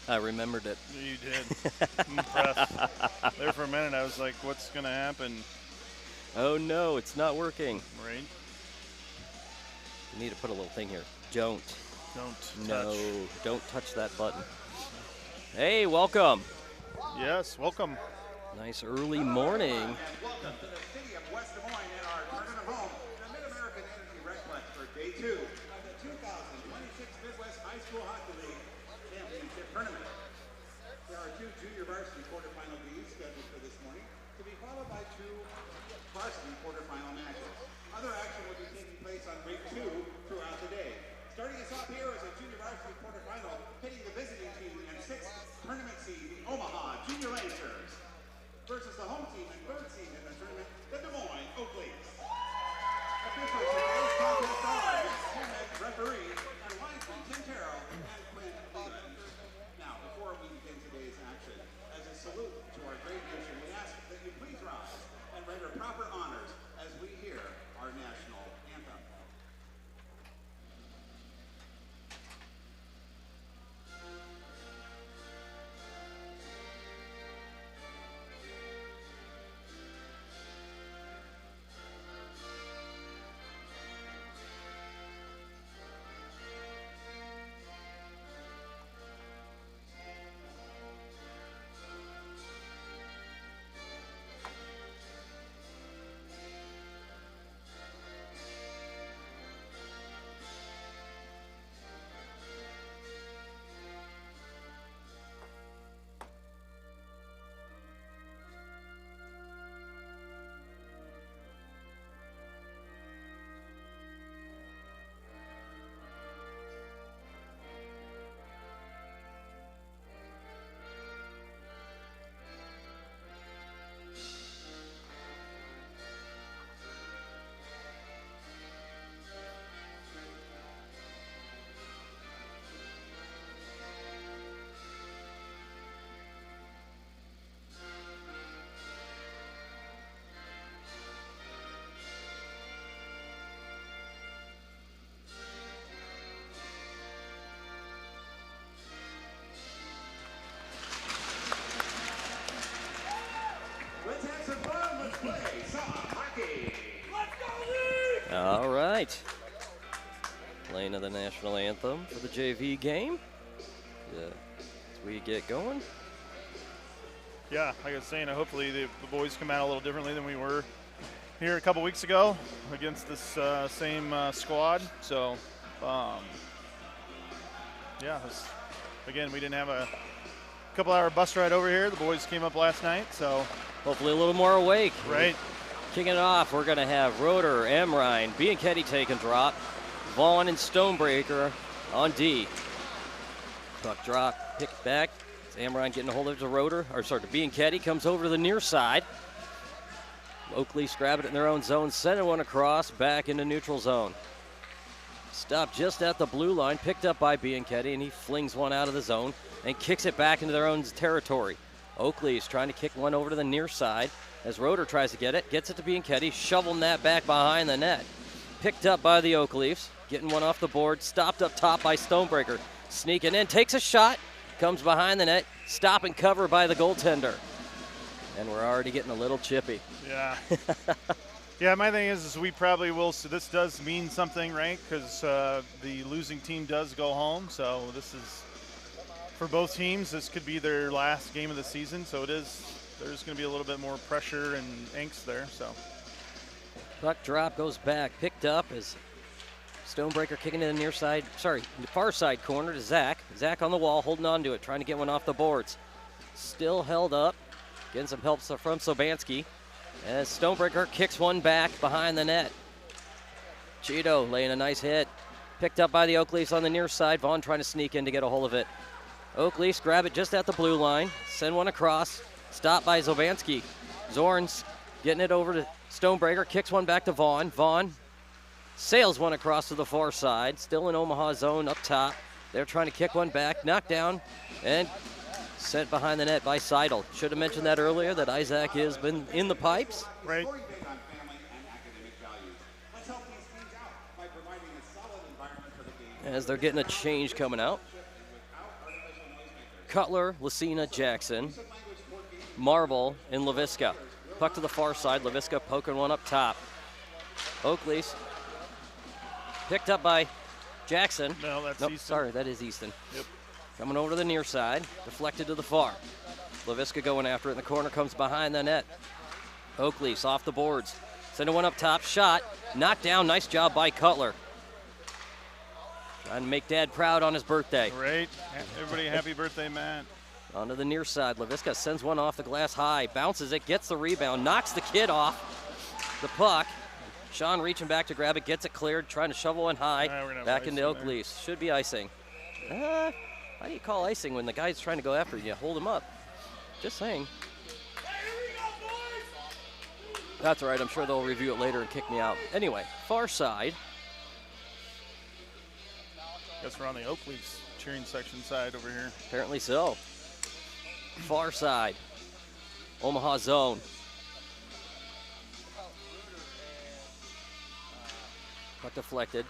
I remembered it. You did. I'm impressed. There for a minute, I was like, what's going to happen? Oh no, it's not working. Right? You need to put a little thing here. Don't. Don't No, touch. don't touch that button. Hey, welcome. Yes, welcome. Nice early morning. Welcome to the city of West Des Moines and our tournament home, the Mid-American Energy Recplex for Day 2 of the 2026 Midwest High School Hockey League Championship Tournament. There are 2 junior varsity quarterfinal games scheduled for this morning, to be followed by 2 varsity quarterfinal matches. Other action will be taking place on week 2 throughout the day. Starting us off here is a junior varsity quarterfinal, pitting the visiting team and 6th tournament seed, Omaha Junior Lancers, versus the home team and 3rd seed in the tournament, the Des Moines Oakleys. Officials for today's contest are Matt Hammett, referee, and linesman Tim Terrell and Quinn Leland. Now, before we begin today's action, as a salute to our great nation, we ask that you please rise and render proper honors as we hear our national anthem. Let's have some fun. Let's play some hockey. Let's go, League! All right. Playing of the national anthem for the JV game. Yeah, as we get going. Yeah, like I was saying, hopefully the boys come out a little differently than we were here a couple weeks ago against this same squad. So, yeah, again, we didn't have a couple-hour bus ride over here. The boys came up last night, so. Hopefully a little more awake. Right. Kicking it off, we're going to have Roeder, Emrine, Bianchetti take and drop. Vaughn and Stonebreaker on D. Puck drop, pick back. Emrine getting a hold of it to Roeder, or sorry, to Bianchetti, comes over to the near side. Oakleys grab it in their own zone, sending one across, back into neutral zone. Stopped just at the blue line, picked up by Bianchetti, and he flings one out of the zone and kicks it back into their own territory. Oakleys trying to kick one over to the near side as Roeder tries to get it, gets it to Bianchetti, shoveling that back behind the net. Picked up by the Oakleys, getting one off the board, stopped up top by Stonebreaker. Sneaking in, takes a shot, comes behind the net, stop and cover by the goaltender. And we're already getting a little chippy. Yeah. Yeah, my thing is we probably will, so this does mean something, right? Because the losing team does go home, so this is, for both teams, this could be their last game of the season, so there's going to be a little bit more pressure and angst there, so. Puck drop goes back, picked up as Stonebreaker kicking to the near side, sorry, the far side corner to Zach. Zach on the wall, holding on to it, trying to get one off the boards. Still held up, getting some help from Sobanski as Stonebreaker kicks one back behind the net. Cheeto laying a nice hit. Picked up by the Oakleys on the near side. Vaughn trying to sneak in to get a hold of it. Oakleys grab it just at the blue line, send one across, stopped by Sobanski. Zorn's getting it over to Stonebreaker, kicks one back to Vaughn. Vaughn sails one across to the far side, still in Omaha zone up top. They're trying to kick one back, knocked down, and sent behind the net by Seidel. Should have mentioned that earlier, that Isaac has been in the pipes. Right. As they're getting a change coming out. Cutler, Lucina, Jackson, Marble, and LaVisca. Puck to the far side. LaVisca poking one up top. Oakley's picked up by Jackson. No, that's nope, Easton. sorry, that is Easton. Yep. Coming over to the near side, deflected to the far. LaVisca going after it in the corner, comes behind the net. Oakley's off the boards. Sending one up top, shot, knocked down. Nice job by Cutler. Trying to make Dad proud on his birthday. Great. Everybody, happy birthday, Matt. Onto the near side. LaVisca sends one off the glass high, bounces it, gets the rebound, knocks the kid off the puck. Sean reaching back to grab it, gets it cleared, trying to shovel one high, back into Oakley's. Should be icing. How do you call icing when the guy's trying to go after you? Hold him up. Just saying. That's all right. I'm sure they'll review it later and kick me out. Anyway, far side. Guess we're on the Oakley's cheering section side over here. Apparently so. Far side. Omaha zone. Puck deflected.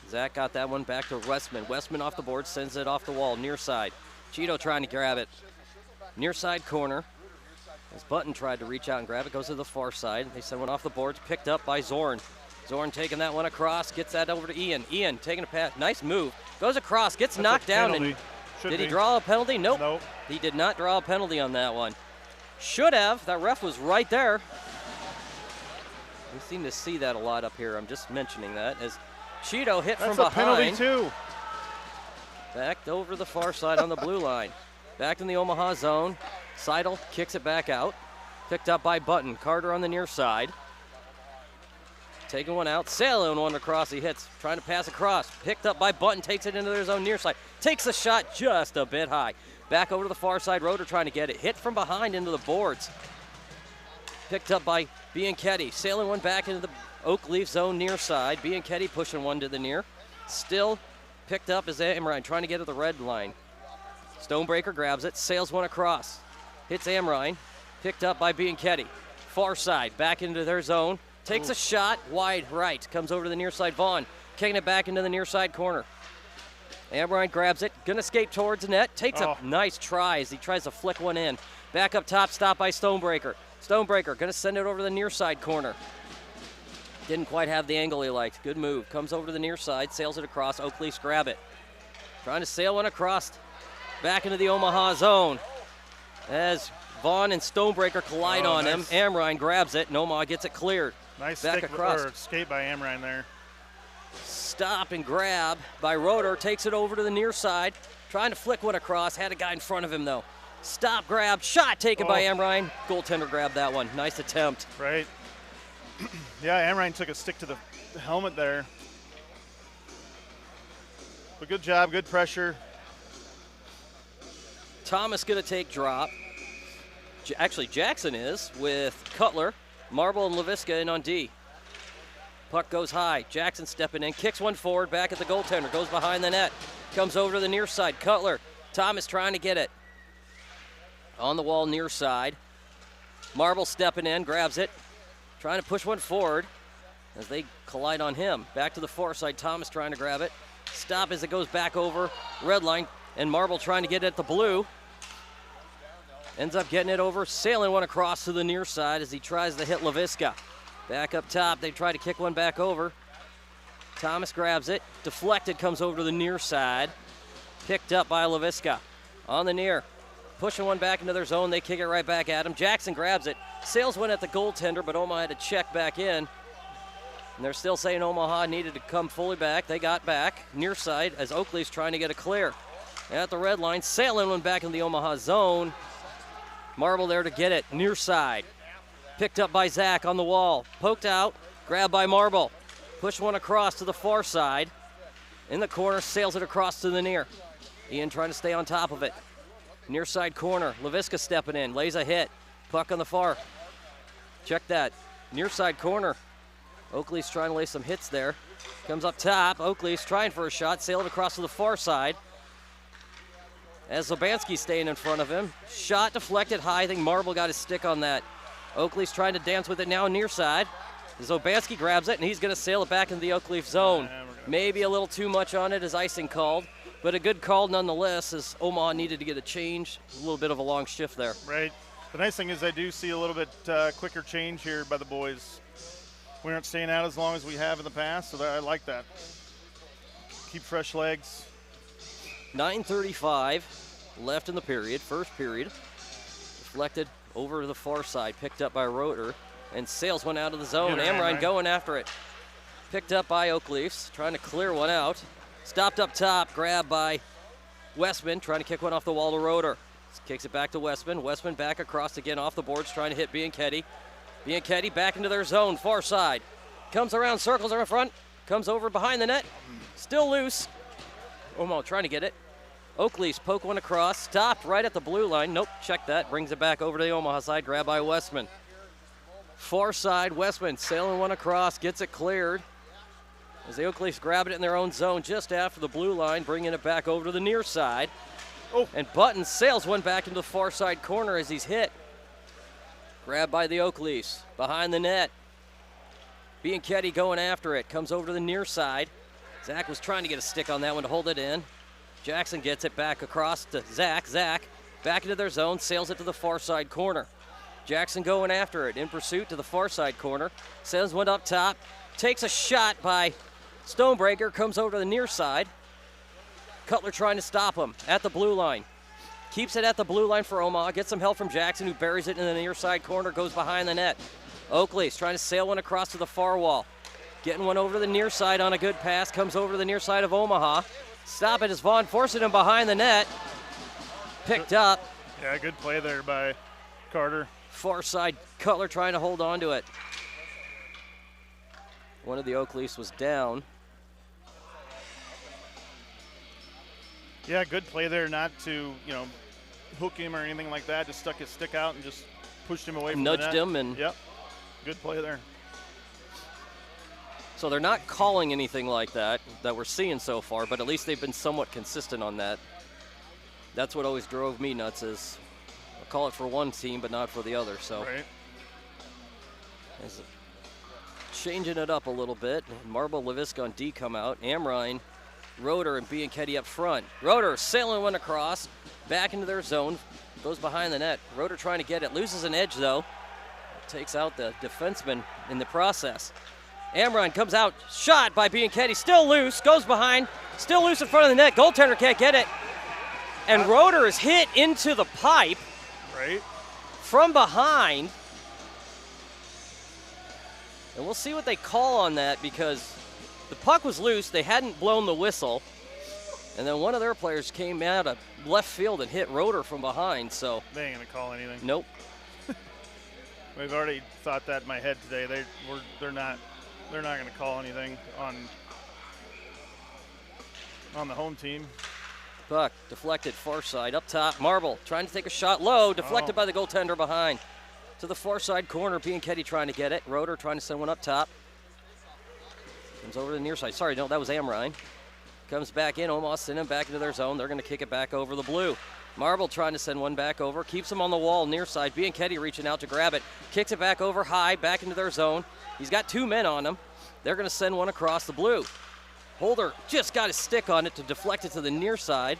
Zach got that one back to Westman. Westman off the board, sends it off the wall, near side. Cheeto trying to grab it. Near side corner. As Button tried to reach out and grab it, goes to the far side. They send one off the boards, picked up by Zorn. Zorn taking that one across, gets that over to Ian. Ian taking a pass, nice move. Goes across, gets That's knocked down. penalty. And Should did he be. draw a penalty? Nope. Nope. He did not draw a penalty on that one. Should have. That ref was right there. We seem to see that a lot up here. I'm just mentioning that as Cheeto hit That's from a behind. penalty too. Back over the far side on the blue line. Back in the Omaha zone. Seidel kicks it back out. Picked up by Button. Carter on the near side. Taking one out. Sailing one across. He hits. Trying to pass across. Picked up by Button. Takes it into their zone near side. Takes a shot just a bit high. Back over to the far side. Roeder trying to get it. Hit from behind into the boards. Picked up by Bianchetti. Sailing one back into the Oak Leaf zone near side. Bianchetti pushing one to the near. Still picked up as Amrine trying to get to the red line. Stonebreaker grabs it. Sails one across. Hits Amrine. Picked up by Bianchetti. Far side. Back into their zone. Takes a shot. Wide right. Comes over to the near side. Vaughn kicking it back into the near side corner. Amrine grabs it. Gonna skate towards the net. Takes a nice try as he tries to flick one in. Back up top. Stopped by Stonebreaker. Stonebreaker gonna send it over to the near side corner. Didn't quite have the angle he liked. Good move. Comes over to the near side. Sails it across. Oakleaf's grab it. Trying to sail one across. Back into the Omaha zone. As Vaughn and Stonebreaker collide on him. Amrine grabs it. And Omaha gets it cleared. Nice back stick across. or skate by Amrine there. Stop and grab by Roeder. Takes it over to the near side. Trying to flick one across. Had a guy in front of him, though. Stop, grab, shot taken by Amrine. Goaltender grabbed that one. Nice attempt. Right. Yeah, Amrine took a stick to the helmet there. But good job, good pressure. Thomas going to take drop. Actually, Jackson is with Cutler, Marble, and LaVisca in on D. Puck goes high. Jackson stepping in, kicks one forward, back at the goaltender, goes behind the net. Comes over to the near side. Cutler, Thomas trying to get it. On the wall near side. Marble stepping in, grabs it. Trying to push one forward as they collide on him. Back to the far side. Thomas trying to grab it. Stop as it goes back over red line. And Marble trying to get it at the blue. Ends up getting it over. Sailing one across to the near side as he tries to hit LaVisca. Back up top. They try to kick one back over. Thomas grabs it. Deflected, comes over to the near side. Picked up by LaVisca. On the near. Pushing one back into their zone. They kick it right back at him. Jackson grabs it. Sails one at the goaltender, but Omaha had to check back in. And they're still saying Omaha needed to come fully back. They got back near side as Oakley's trying to get a clear. At the red line, sailing one back in the Omaha zone. Marble there to get it, near side. Picked up by Zach on the wall. Poked out, grabbed by Marble. Push one across to the far side. In the corner, sails it across to the near. Ian trying to stay on top of it. Near side corner, LaVisca stepping in, lays a hit. Puck on the far. Check that. Near side corner. Oakley's trying to lay some hits there. Comes up top. Oakley's trying for a shot. Sailed across to the far side. As Zobanski's staying in front of him. Shot deflected high. I think Marble got his stick on that. Oakley's trying to dance with it now near side. Zobanski grabs it, and he's going to sail it back into the Oak Leaf zone. Maybe a little too much on it as icing called. But a good call nonetheless, as Omaha needed to get a change. A little bit of a long shift there. Right. The nice thing is I do see a little bit quicker change here by the boys. We aren't staying out as long as we have in the past, so I like that. Keep fresh legs. 9:35 left in the period, first period. Deflected over to the far side, picked up by Roeder, and Sales went out of the zone. Amrine going after it. Picked up by Oakleafs, trying to clear one out. Stopped up top, grabbed by Westman, trying to kick one off the wall to Roeder. Kicks it back to Westman. Westman back across again off the boards, trying to hit Bianchetti. Bianchetti back into their zone, far side. Comes around, circles around front, comes over behind the net. Still loose. Omaha trying to get it. Oakleafs poke one across, stopped right at the blue line. Nope, check that. Brings it back over to the Omaha side, grabbed by Westman. Far side, Westman sailing one across, gets it cleared. As the Oakleafs grab it in their own zone just after the blue line, bringing it back over to the near side. Oh. And Button sails one back into the far side corner as he's hit. Grabbed by the Oakleafs, behind the net. Bianchetti going after it, comes over to the near side. Zach was trying to get a stick on that one to hold it in. Jackson gets it back across to Zach. Zach back into their zone, sails it to the far side corner. Jackson going after it, in pursuit to the far side corner. Sends one up top, takes a shot by Stonebreaker, comes over to the near side. Cutler trying to stop him at the blue line. Keeps it at the blue line for Omaha, gets some help from Jackson, who buries it in the near side corner, goes behind the net. Oakley's trying to sail one across to the far wall. Getting one over to the near side on a good pass, comes over to the near side of Omaha. Stop it as Vaughn forcing him behind the net. Picked up. Yeah, good play there by Carter. Far side, Cutler trying to hold on to it. One of the Oakleafs was down. Yeah, good play there, not to, hook him or anything like that. Just stuck his stick out and just pushed him away from the net. Nudged him and. Yep, good play there. So they're not calling anything like that we're seeing so far, but at least they've been somewhat consistent on that. That's what always drove me nuts is I'll call it for one team, but not for the other. So right. Changing it up a little bit. Marble, Leviska, and D come out. Amrine, Roeder, and Bianchetti up front. Roeder sailing one across, back into their zone, goes behind the net. Roeder trying to get it, loses an edge though. Takes out the defenseman in the process. Amrine comes out, shot by Bianchetti, still loose, goes behind, still loose in front of the net. Goaltender can't get it. And Roeder is hit into the pipe. Right. From behind. And we'll see what they call on that because the puck was loose. They hadn't blown the whistle. And then one of their players came out of left field and hit Roeder from behind. So they ain't going to call anything. Nope. We've already thought that in my head today. They're not going to call anything on the home team. Puck deflected far side up top. Marble trying to take a shot low, deflected by the goaltender behind. To the far side corner, Bianchetti trying to get it. Roeder trying to send one up top. Comes over to the near side. Sorry, no, that was Amrine. Comes back in, Omaha sending him back into their zone. They're going to kick it back over the blue. Marble trying to send one back over. Keeps him on the wall near side. Bianchetti reaching out to grab it. Kicks it back over high, back into their zone. He's got two men on him. They're going to send one across the blue. Holder just got his stick on it to deflect it to the near side.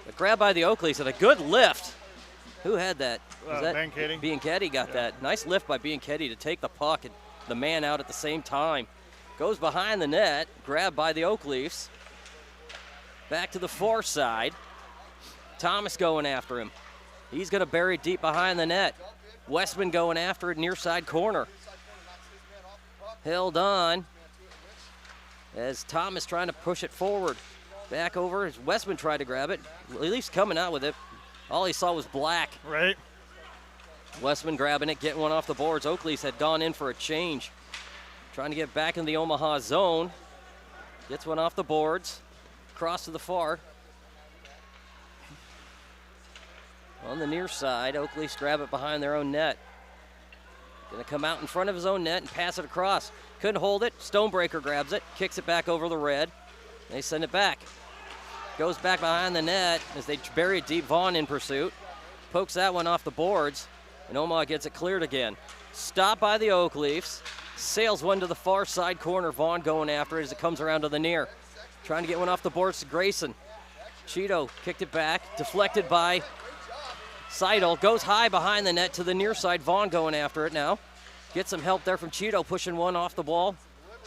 A grab by the Oakleys and a good lift. Who had that? Was that Bianchetti. Bianchetti got that. Nice lift by Bianchetti to take the puck and the man out at the same time. Goes behind the net, grabbed by the Oakleafs. Back to the far side. Thomas going after him. He's going to bury it deep behind the net. Westman going after it near side corner. Held on as Thomas trying to push it forward. Back over as Westman tried to grab it. At least coming out with it. All he saw was black. Right. Westman grabbing it, getting one off the boards. Oakleys had gone in for a change. Trying to get back in the Omaha zone. Gets one off the boards. Cross to the far. On the near side, Oakleys grab it behind their own net. Gonna come out in front of his own net and pass it across. Couldn't hold it. Stonebreaker grabs it, kicks it back over the red. They send it back. Goes back behind the net as they bury it deep. Vaughn in pursuit. Pokes that one off the boards, and Omaha gets it cleared again. Stopped by the Oakleafs. Sails one to the far side corner. Vaughn going after it as it comes around to the near. Trying to get one off the boards to Grayson. Cheeto kicked it back, deflected by Seidel. Goes high behind the net to the near side. Vaughn going after it now. Gets some help there from Cheeto, pushing one off the ball.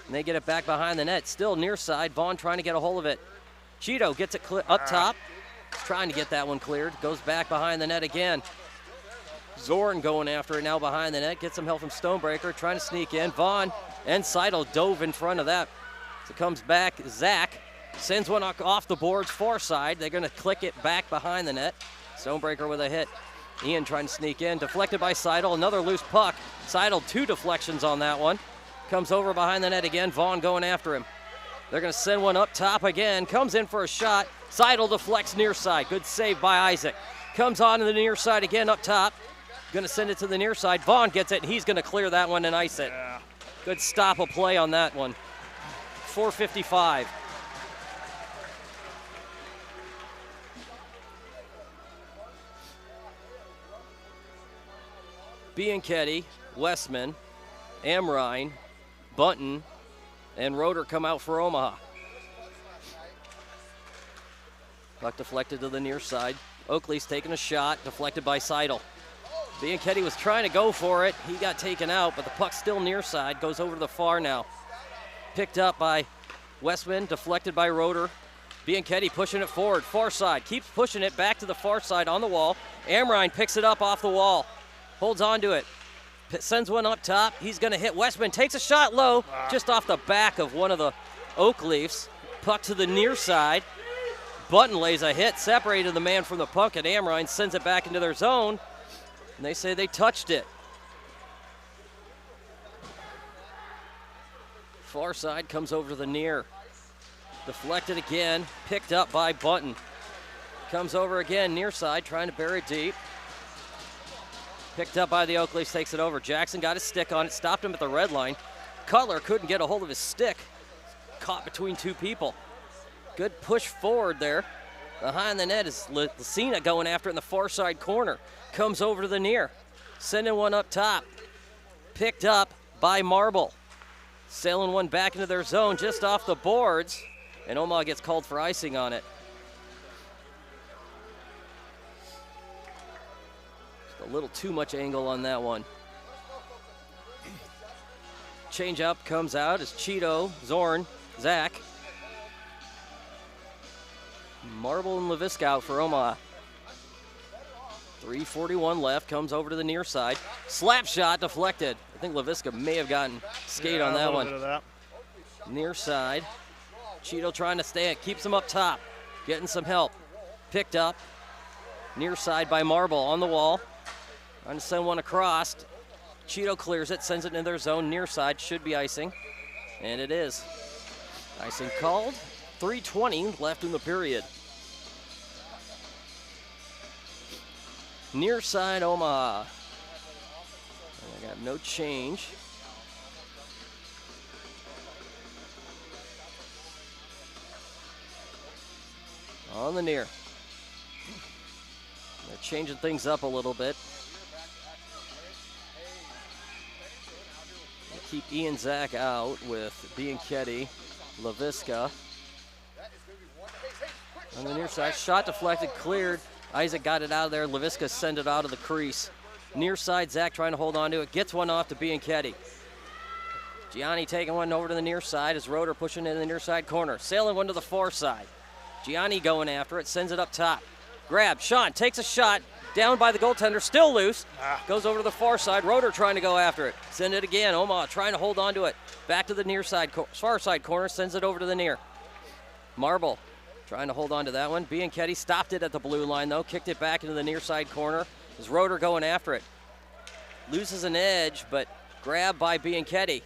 And they get it back behind the net. Still near side. Vaughn trying to get a hold of it. Cheeto gets it up top. He's trying to get that one cleared. Goes back behind the net again. Zorn going after it now behind the net. Gets some help from Stonebreaker. Trying to sneak in. Vaughn and Seidel dove in front of that. So it comes back. Zach sends one off the boards far side. They're going to click it back behind the net. Stonebreaker with a hit. Ian trying to sneak in. Deflected by Seidel. Another loose puck. Seidel 2 deflections on that one. Comes over behind the net again. Vaughn going after him. They're going to send one up top again. Comes in for a shot. Seidel deflects near side. Good save by Isaac. Comes on to the near side again up top. Going to send it to the near side. Vaughn gets it. He's going to clear that one and ice it. Yeah. Good stop of play on that one. 4:55. Bianchetti, Westman, Amrine, Bunton, and Roeder come out for Omaha. Puck deflected to the near side. Oakley's taking a shot, deflected by Seidel. Bianchetti was trying to go for it. He got taken out, but the puck's still near side. Goes over to the far now. Picked up by Westman, deflected by Roeder. Bianchetti pushing it forward, far side. Keeps pushing it back to the far side on the wall. Amrine picks it up off the wall. Holds on to it. Sends one up top. He's going to hit Westman. Takes a shot low, just off the back of one of the Oak Leafs. Puck to the near side. Button lays a hit, separated the man from the puck, and Amrine sends it back into their zone. And they say they touched it. Far side comes over to the near. Deflected again, picked up by Button. Comes over again, near side, trying to bury it deep. Picked up by the Oak Leafs, takes it over. Jackson got his stick on it, stopped him at the red line. Cutler couldn't get a hold of his stick. Caught between two people. Good push forward there. Behind the net is Lucina going after it in the far side corner. Comes over to the near. Sending one up top. Picked up by Marble. Sailing one back into their zone just off the boards. And Omaha gets called for icing on it. Just a little too much angle on that one. Change up comes out as Cheeto, Zorn, Zach. Marble and LaVisca out for Omaha. 3:41 left, comes over to the near side. Slap shot deflected. I think LaVisca may have gotten skate on that one. Bit of that. Near side. Cheeto trying to stay it, keeps him up top. Getting some help. Picked up. Near side by Marble on the wall. Trying to send one across. Cheeto clears it, sends it into their zone. Near side should be icing. And it is. Icing called. 3:20 left in the period. Near side Omaha. I got no change. On the near. They're changing things up a little bit. They keep Ian Zach out with Bianchetti, LaVisca. On the near side, shot deflected, cleared. Isaac got it out of there. LaVisca sent it out of the crease. Near side, Zach trying to hold on to it. Gets one off to Bianchetti. Gianni taking one over to the near side as Roeder pushing in the near side corner. Sailing one to the far side. Gianni going after it, sends it up top. Grab, Sean takes a shot. Down by the goaltender, still loose. Goes over to the far side. Roeder trying to go after it. Send it again. Omaha trying to hold on to it. Back to the near side, far side corner. Sends it over to the near. Marble trying to hold on to that one. Bianchetti stopped it at the blue line, though. Kicked it back into the near side corner. Is Roeder going after it. Loses an edge, but grabbed by Bianchetti.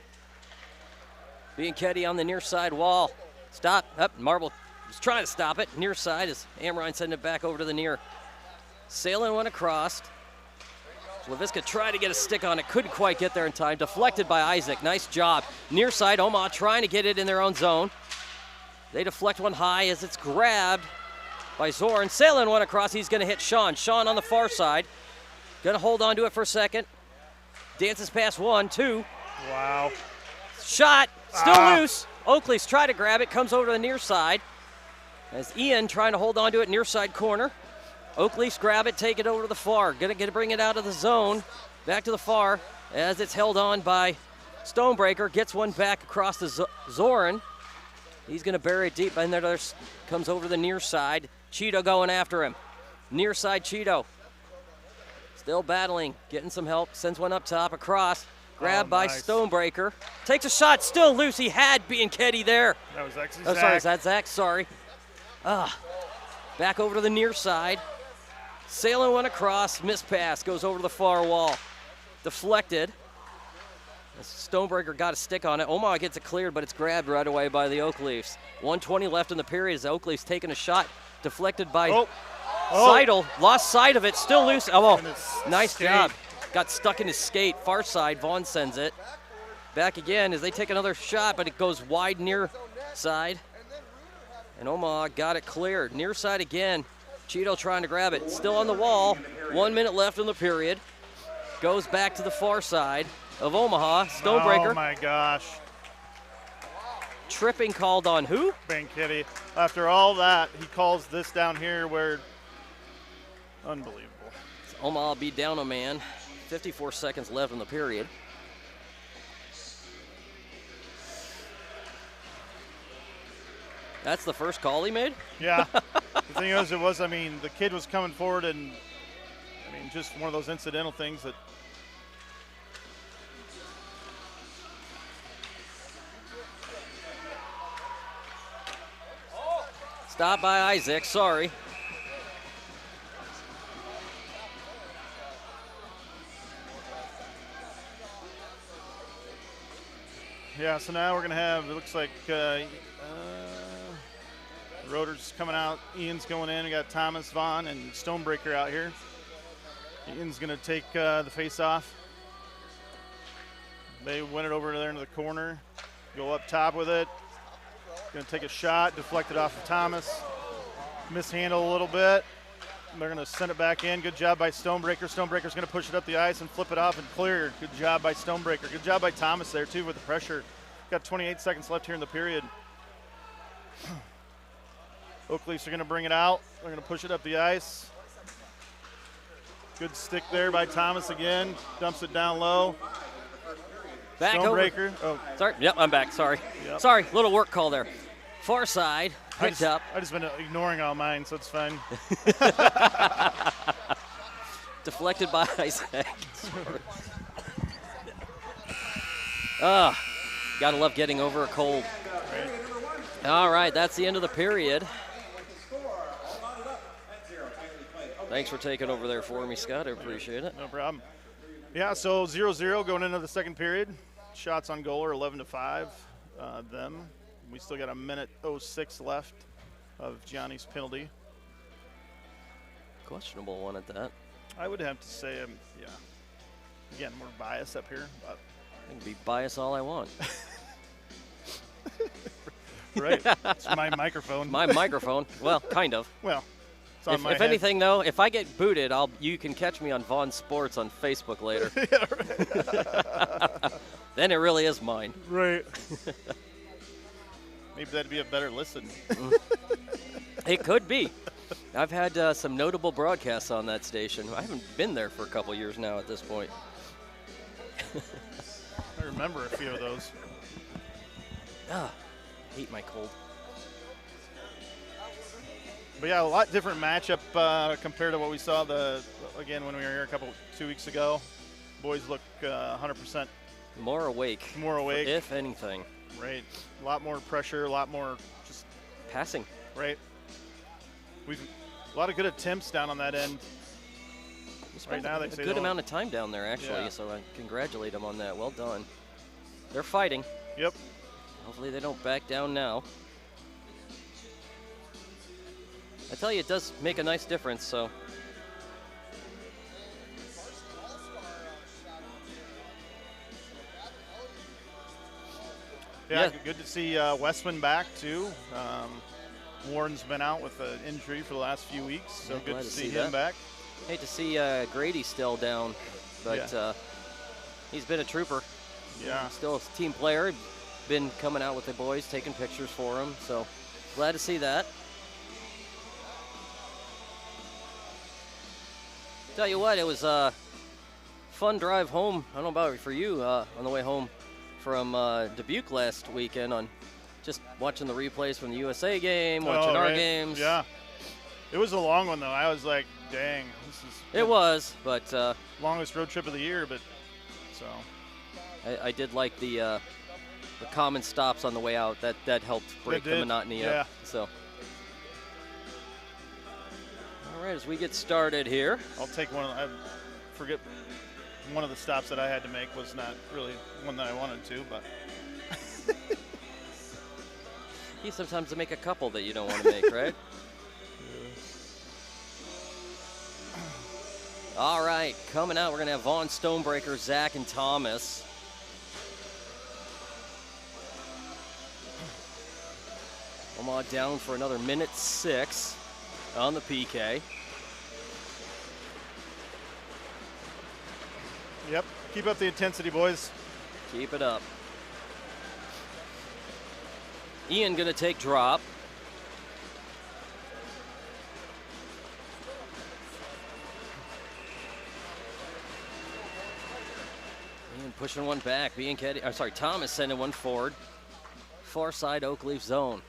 Bianchetti on the near side wall. Stop. Up. Marble was trying to stop it. Near side is Amrine sending it back over to the near. Sailing one across. LaVisca tried to get a stick on it. Couldn't quite get there in time. Deflected by Isaac. Nice job. Near side, Omaha trying to get it in their own zone. They deflect one high as it's grabbed by Zorn. Sailing one across. He's going to hit Sean. Sean on the far side. Going to hold on to it for a second. Dances past 1, 2. Wow. Shot. Still loose. Oakley's tried to grab it. Comes over to the near side. As Ian trying to hold on to it near side corner. Oakleafs grab it, take it over to the far. Gonna bring it out of the zone, back to the far as it's held on by Stonebreaker. Gets one back across to Zoran. He's gonna bury it deep, and there comes over to the near side. Cheeto going after him. Near side Cheeto. Still battling, getting some help. Sends one up top, across. Grabbed by nice. Stonebreaker. Takes a shot, still loose. He had Bianchetti there. That was actually Oh, Zach. sorry, is that Zach? Sorry. Back over to the near side. Sailing one across, missed pass, goes over to the far wall. Deflected. Stonebreaker got a stick on it. Omaha gets it cleared, but it's grabbed right away by the Oakleafs. 1:20 left in the period as the Oakleafs taking a shot. Deflected by Seidel. Lost sight of it, still loose. Oh, nice job. Got stuck in his skate. Far side, Vaughn sends it. Back again as they take another shot, but it goes wide near side. And Omaha got it cleared. Near side again. Cheeto trying to grab it. Still on the wall. 1 minute left in the period. Goes back to the far side of Omaha. Stonebreaker. Oh my gosh. Tripping called on who? Bianchetti. After all that, he calls this down here where, unbelievable. Omaha beat down a man. 54 seconds left in the period. That's the first call he made? Yeah. The thing is, the kid was coming forward and, just one of those incidental things that. Stop by Isaac, sorry. Yeah, so now we're going to have, it looks like Rotor's coming out. Ian's going in. We got Thomas, Vaughn, and Stonebreaker out here. Ian's going to take the face off. They win it over there into the corner. Go up top with it. Going to take a shot, deflected off of Thomas. Mishandle a little bit. They're going to send it back in. Good job by Stonebreaker. Stonebreaker's going to push it up the ice and flip it off and clear. Good job by Stonebreaker. Good job by Thomas there, too, with the pressure. Got 28 seconds left here in the period. Oakleafs are going to bring it out. They're going to push it up the ice. Good stick there by Thomas again. Dumps it down low. Back Stonebreaker. over. Oh. Sorry. Yep, I'm back. Sorry. Yep. Sorry, little work call there. Far side, picked up. I just been ignoring all mine, so it's fine. Deflected by Isaac. Gotta love getting over a cold. Right. All right, that's the end of the period. Thanks for taking over there for me, Scott. I appreciate it. No problem. Yeah, so 0-0 going into the second period. Shots on goal are 11-5. Them. We still got a minute 06 left of Gianni's penalty. Questionable one at that. I would have to say, yeah. Again, we're biased up here. But I can be biased all I want. right. It's my microphone. My microphone. Well, kind of. Well, it's on my If head. anything, though, if I get booted, you can catch me on Vaughn Sports on Facebook later. Yeah, right. Then it really is mine. Right. Maybe that'd be a better listen. It could be. I've had some notable broadcasts on that station. I haven't been there for a couple years now at this point. I remember a few of those. Hate my cold. But yeah, a lot different matchup compared to what we saw when we were here 2 weeks ago. Boys look 100% More awake. more awake. If anything. Right. A lot more pressure, a lot more just Passing. right. A lot of good attempts down on that end. Right now, a good amount of time down there, actually, Yeah. so I congratulate them on that. Well done. They're fighting. Yep. Hopefully they don't back down now. I tell you, it does make a nice difference, so. Yeah, good to see Westman back, too. Warren's been out with an injury for the last few weeks, so Yeah, good glad to to see see him that. back. Hate to see Grady still down, but Yeah. he's been a trooper. Yeah. Still a team player. Been coming out with the boys, taking pictures for him, so glad to see that. Tell you what, it was a fun drive home. I don't know about for you on the way home from Dubuque last weekend on just watching the replays from the USA game, watching our games. Yeah. It was a long one, though. I was like, dang. This is it was, but longest road trip of the year, but so. I did like the common stops on the way out. That helped break the monotony up. So. All right, as we get started here. I'll take one. I forget one of the stops that I had to make was not really one that I wanted to, but. You sometimes make a couple that you don't want to make, right? All right, coming out, we're going to have Vaughn, Stonebreaker, Zach, and Thomas. Omaha down for another minute 6 on the PK. Yep, keep up the intensity, boys. Keep it up. Ian going to take drop. Ian pushing one back. Thomas sending one forward. Far side Oakleaf zone.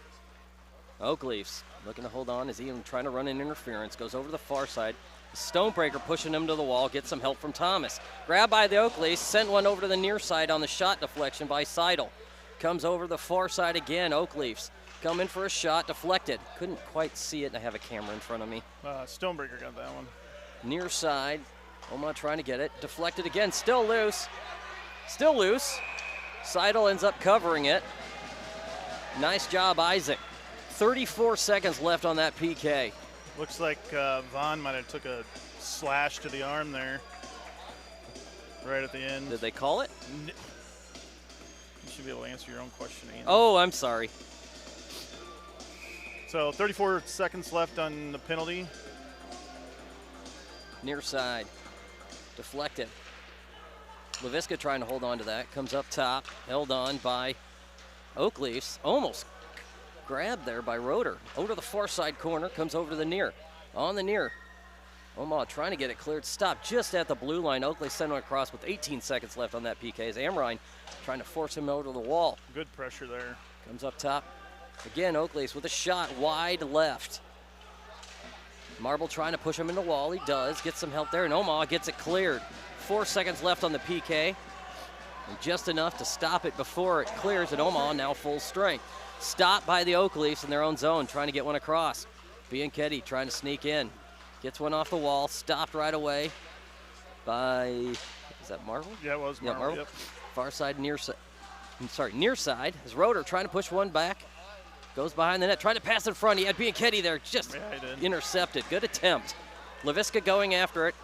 Oakleaf's looking to hold on as Ian trying to run an interference. Goes over to the far side. Stonebreaker pushing him to the wall. Gets some help from Thomas. Grabbed by the Oakleafs. Sent one over to the near side on the shot deflection by Seidel. Comes over the far side again. Oakleafs come in for a shot. Deflected. Couldn't quite see it. I have a camera in front of me. Stonebreaker got that one. Near side. Omaha trying to get it. Deflected again. Still loose. Still loose. Seidel ends up covering it. Nice job, Isaac. 34 seconds left on that PK. Looks like Vaughn might have took a slash to the arm there. Right at the end. Did they call it? You should be able to answer your own question, Ian. Oh, I'm sorry. So 34 seconds left on the penalty. Near side. Deflected. Laviska trying to hold on to that. Comes up top. Held on by Oakleafs. Almost grabbed there by Roeder. Over to the far side corner. Comes over to the near. On the near. Omaha trying to get it cleared. Stopped just at the blue line. Oakley sent one across with 18 seconds left on that PK. As Amrine trying to force him over to the wall. Good pressure there. Comes up top. Again, Oakleafs with a shot wide left. Marble trying to push him in the wall. He does. Gets some help there, and Omaha gets it cleared. 4 seconds left on the PK. And just enough to stop it before it clears, and Omaha now full strength. Stopped by the Oakleafs in their own zone, trying to get one across. Bianchetti trying to sneak in. Gets one off the wall. Stopped right away by, is that Marble? Yeah, it was Marble. Yeah, Marble. Yep. Far side, near side. Is Roeder trying to push one back. Goes behind the net, trying to pass in front. He had Bianchetti there, just intercepted. Good attempt. Laviska going after it.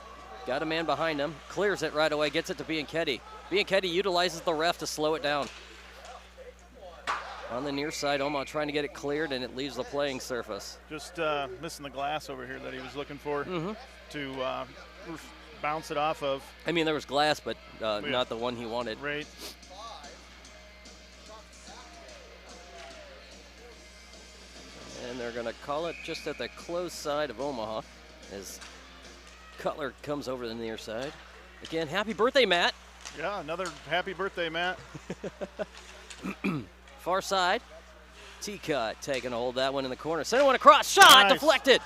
Got a man behind him. Clears it right away, gets it to Bianchetti. Bianchetti utilizes the ref to slow it down. On the near side, Omaha trying to get it cleared, and it leaves the playing surface. Just missing the glass over here that he was looking for to bounce it off of. I mean, there was glass, but not the one he wanted. Right. And they're going to call it just at the close side of Omaha as Cutler comes over to the near side. Again, happy birthday, Matt. Yeah, another happy birthday, Matt. Far side. T-Cut taking a hold of that one in the corner. Sending one across. Shot deflected.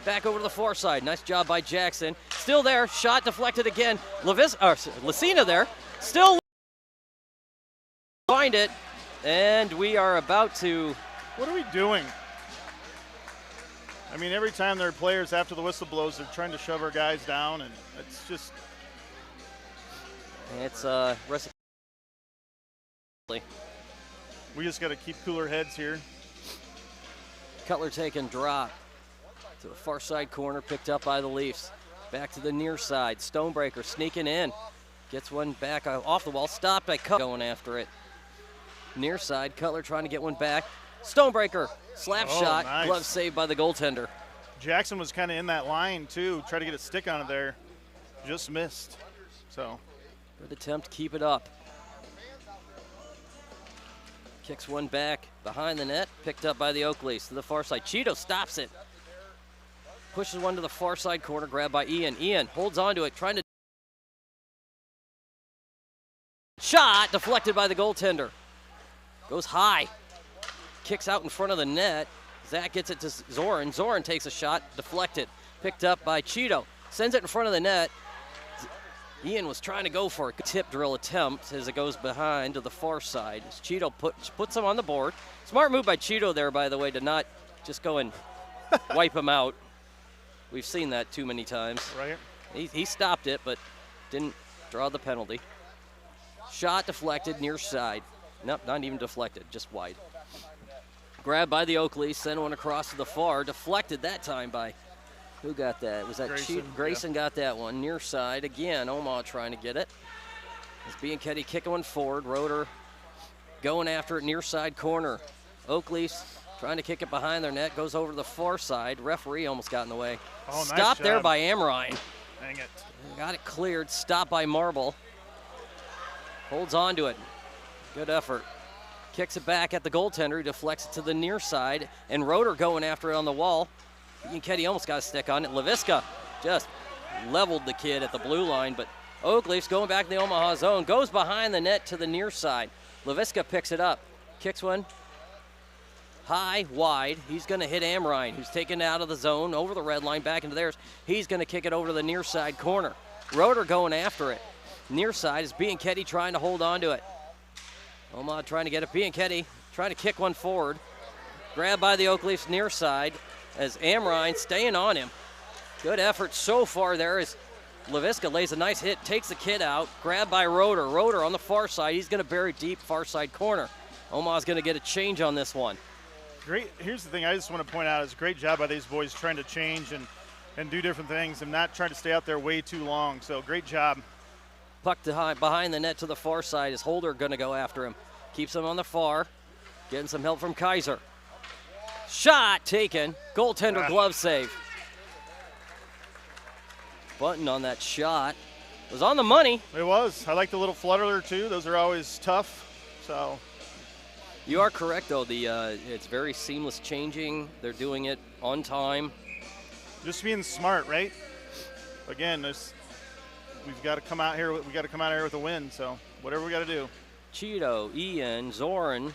Back over to the far side. Nice job by Jackson. Still there. Shot deflected again. Lucina there. Still find it. And we are about to. What are we doing? I mean, every time there are players after the whistle blows, they're trying to shove our guys down, and it's just. It's recipe. We just got to keep cooler heads here. Cutler taking drop to the far side corner, picked up by the Leafs. Back to the near side. Stonebreaker sneaking in. Gets one back off the wall. Stopped by Cutler going after it. Near side, Cutler trying to get one back. Stonebreaker, slap shot. Nice. Glove saved by the goaltender. Jackson was kind of in that line, too. Tried to get a stick on it there. Just missed. So. Good attempt, keep it up. Kicks one back behind the net, picked up by the Oakleys to the far side. Cheeto stops it. pushes one to the far side corner, grabbed by Ian. Ian holds on to it, trying to shot, deflected by the goaltender. Goes high, kicks out in front of the net. Zach gets it to Zoran. Zoran takes a shot, deflected, picked up by Cheeto. Sends it in front of the net. Ian was trying to go for a tip drill attempt as it goes behind to the far side. As Cheeto puts him on the board. Smart move by Cheeto there, by the way, to not just go and wipe him out. We've seen that too many times. Right. He stopped it, but didn't draw the penalty. Shot deflected near side. Nope, not even deflected, just wide. Grabbed by the Oakleys, sent one across to the far. Deflected that time by, who got that? Was that Grayson? Grayson got that one. Near side again, Omaha trying to get it. As Bianchetti kicking one forward. Roeder going after it near side corner. Oakleys trying to kick it behind their net. Goes over to the far side. Referee almost got in the way. Oh, nice Stopped there job. by Amrine. Dang it. Got it cleared. Stopped by Marble. Holds on to it. Good effort. Kicks it back at the goaltender. He deflects it to the near side. And Roeder going after it on the wall. Bianchetti almost got a stick on it. Laviska just leveled the kid at the blue line. But Oakleaf's going back in the Omaha zone. Goes behind the net to the near side. Laviska picks it up. Kicks one high, wide. He's going to hit Amrine, who's taken out of the zone, over the red line, back into theirs. He's going to kick it over to the near side corner. Roeder going after it. Near side is Bianchetti trying to hold on to it. Omaha trying to get it. Bianchetti trying to kick one forward. Grabbed by the Oakleafs near side as Amrine staying on him. Good effort so far there as Laviska lays a nice hit, takes the kid out. Grabbed by Roeder. Roeder on the far side. He's going to bury deep far side corner. Omaha's going to get a change on this one. Great. Here's the thing I just want to point out is a great job by these boys trying to change and do different things and not trying to stay out there way too long. So great job. Puck behind the net to the far side. Is Holder going to go after him? Keeps him on the far. Getting some help from Kaiser. Shot taken. Goaltender glove save. Button on that shot. Was on the money. It was. I like the little flutter too. Those are always tough. So. You are correct though. It's very seamless changing. They're doing it on time. Just being smart, right? Again, we've got to come out here. We got to come out here with a win. So whatever we got to do. Cheeto, Ian, Zoran,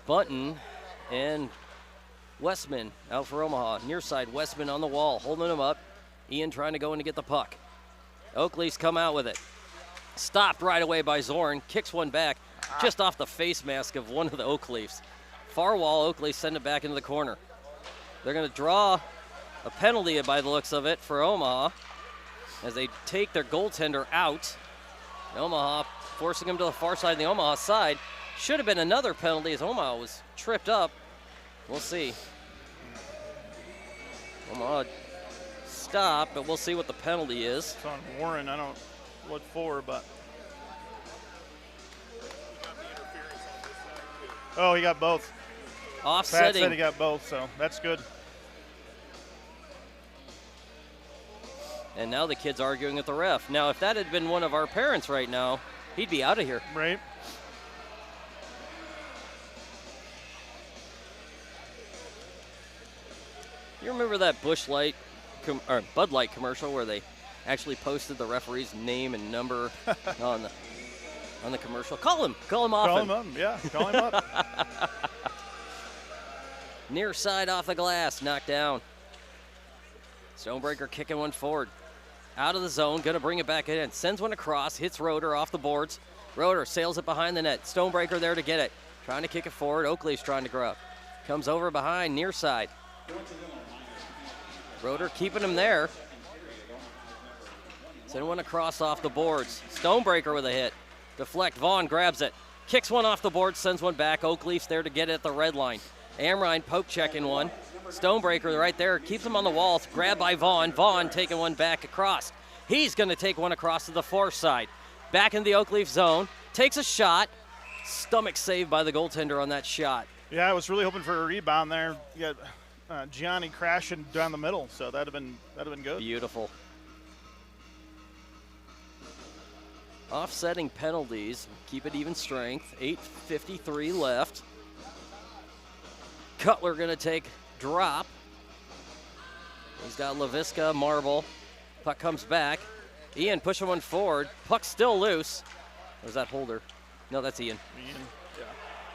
Button, and Westman out for Omaha. Near side, Westman on the wall, holding him up. Ian trying to go in to get the puck. Oakleys come out with it. Stopped right away by Zoran. Kicks one back just off the face mask of one of the Oakleys. Far wall, Oakleys send it back into the corner. They're going to draw a penalty by the looks of it for Omaha as they take their goaltender out. Omaha forcing him to the far side of the Omaha side. Should have been another penalty as Omaha was tripped up. We'll see. Omaha stopped, but we'll see what the penalty is. It's on Warren. I don't know what for, but. Oh, he got both. Offsetting. Pat said he got both, so that's good. And now the kid's arguing with the ref. Now, if that had been one of our parents right now, he'd be out of here. Right. You remember that Busch Light or Bud Light commercial where they actually posted the referee's name and number on the commercial? Call him often. Call him up, yeah. Call him up. Near side off the glass, knocked down. Stonebreaker kicking one forward. Out of the zone, gonna bring it back in. Sends one across, hits Roeder off the boards. Roeder sails it behind the net. Stonebreaker there to get it. Trying to kick it forward. Oakley's trying to grab. Comes over behind, near side. Roeder keeping him there. Send one across off the boards. Stonebreaker with a hit. Deflect, Vaughn grabs it. Kicks one off the board, sends one back. Oakleaf's there to get it at the red line. Amrine poke checking one. Stonebreaker right there, keeps him on the wall. It's grabbed by Vaughn. Vaughn taking one back across. He's going to take one across to the far side. Back in the Oakleaf zone. Takes a shot. Save by the goaltender on that shot. Yeah, I was really hoping for a rebound there. You got Gianni crashing down the middle, so that'd have been good. Beautiful. Offsetting penalties. Keep it even strength. 8:53 left. Cutler going to take drop. He's got LaVisca, Marble. Puck comes back. Ian pushing one forward. Puck still loose. Or is that Holder? No, that's Ian. Yeah.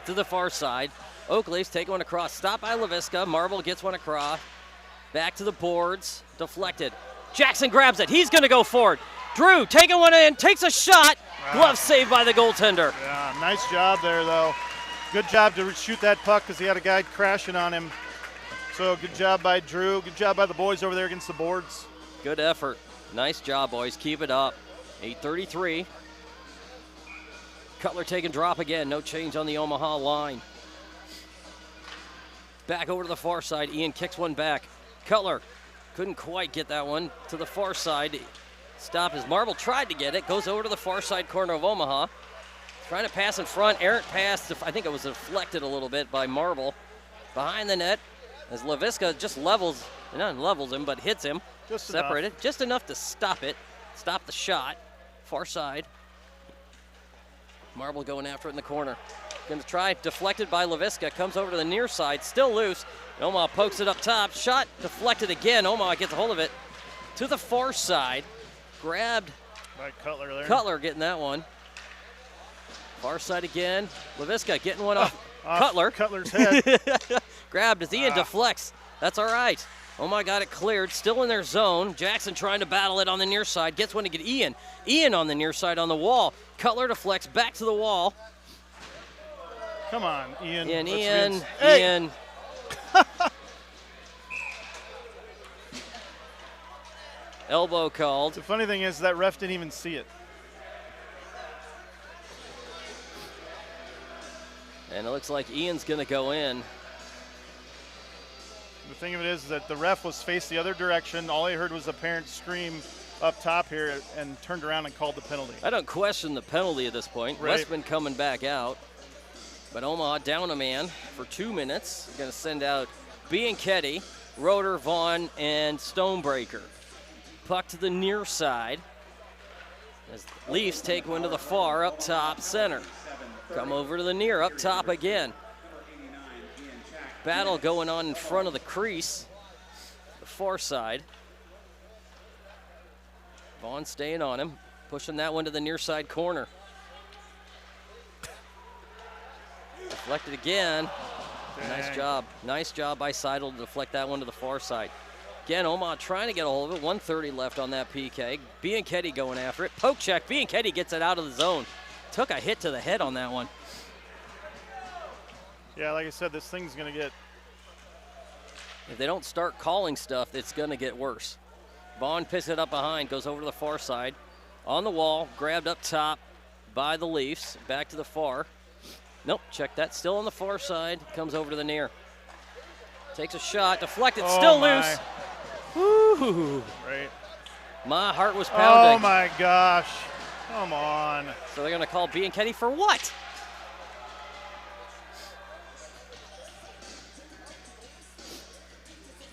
To the far side. Oakleaf's taking one across. Stopped by LaVisca. Marble gets one across. Back to the boards. Deflected. Jackson grabs it. He's going to go forward. Drew taking one in. Takes a shot. Glove saved by the goaltender. Yeah, nice job there, though. Good job to shoot that puck because he had a guy crashing on him. So good job by Drew. Good job by the boys over there against the boards. Good effort. Nice job, boys. Keep it up. 8:33. Cutler taking drop again. No change on the Omaha line. Back over to the far side. Ian kicks one back. Cutler couldn't quite get that one to the far side. Stop as Marble tried to get it. Goes over to the far side corner of Omaha. Trying to pass in front. Errant pass. I think it was deflected a little bit by Marble. Behind the net as LaVisca just levels, not levels him, but hits him. Just separated. enough. Just enough to stop it. Stop the shot. Far side. Marble going after it in the corner. Going to try. Deflected by LaVisca. Comes over to the near side. Still loose. Omaha pokes it up top. Shot deflected again. Omaha gets a hold of it. To the far side. Grabbed By Cutler there. Cutler getting that one. Far side again. LaVisca getting one off Cutler. Cutler's head. Grabbed as Ian deflects. That's all right. Omaha got it cleared. Still in their zone. Jackson trying to battle it on the near side. Gets one to get Ian. Ian on the near side on the wall. Cutler deflects back to the wall. Come on, Ian. And Let's Ian. rinse. Hey! Ian. Elbow called. The funny thing is that ref didn't even see it. And it looks like Ian's going to go in. The thing of it is that the ref was faced the other direction. All I heard was a parent scream up top here and turned around and called the penalty. I don't question the penalty at this point. Right. Westman coming back out. But Omaha down a man for 2 minutes. Going to send out Bianchetti, Roeder, Vaughn, and Stonebreaker. Puck to the near side. As Leafs take one to the far, up top, center. Come over to the near, up top again. Battle going on in front of the crease. The far side. Vaughn staying on him, pushing that one to the near side corner. Deflected again. Nice job. Nice job by Seidel to deflect that one to the far side. Again, Omaha trying to get a hold of it. 1:30 left on that PK. Bianchetti going after it. Poke check. Bianchetti gets it out of the zone. Took a hit to the head on that one. Yeah, like I said, this thing's going to get. If they don't start calling stuff, it's going to get worse. Vaughn picks it up behind, goes over to the far side. On the wall, grabbed up top by the Leafs. Back to the far. Nope, check that. Still on the far side. Comes over to the near. Takes a shot. Deflected. Oh Still my. loose. Woo! Right. My heart was pounding. Oh my gosh. Come on. So they're going to call Bianchetti for what?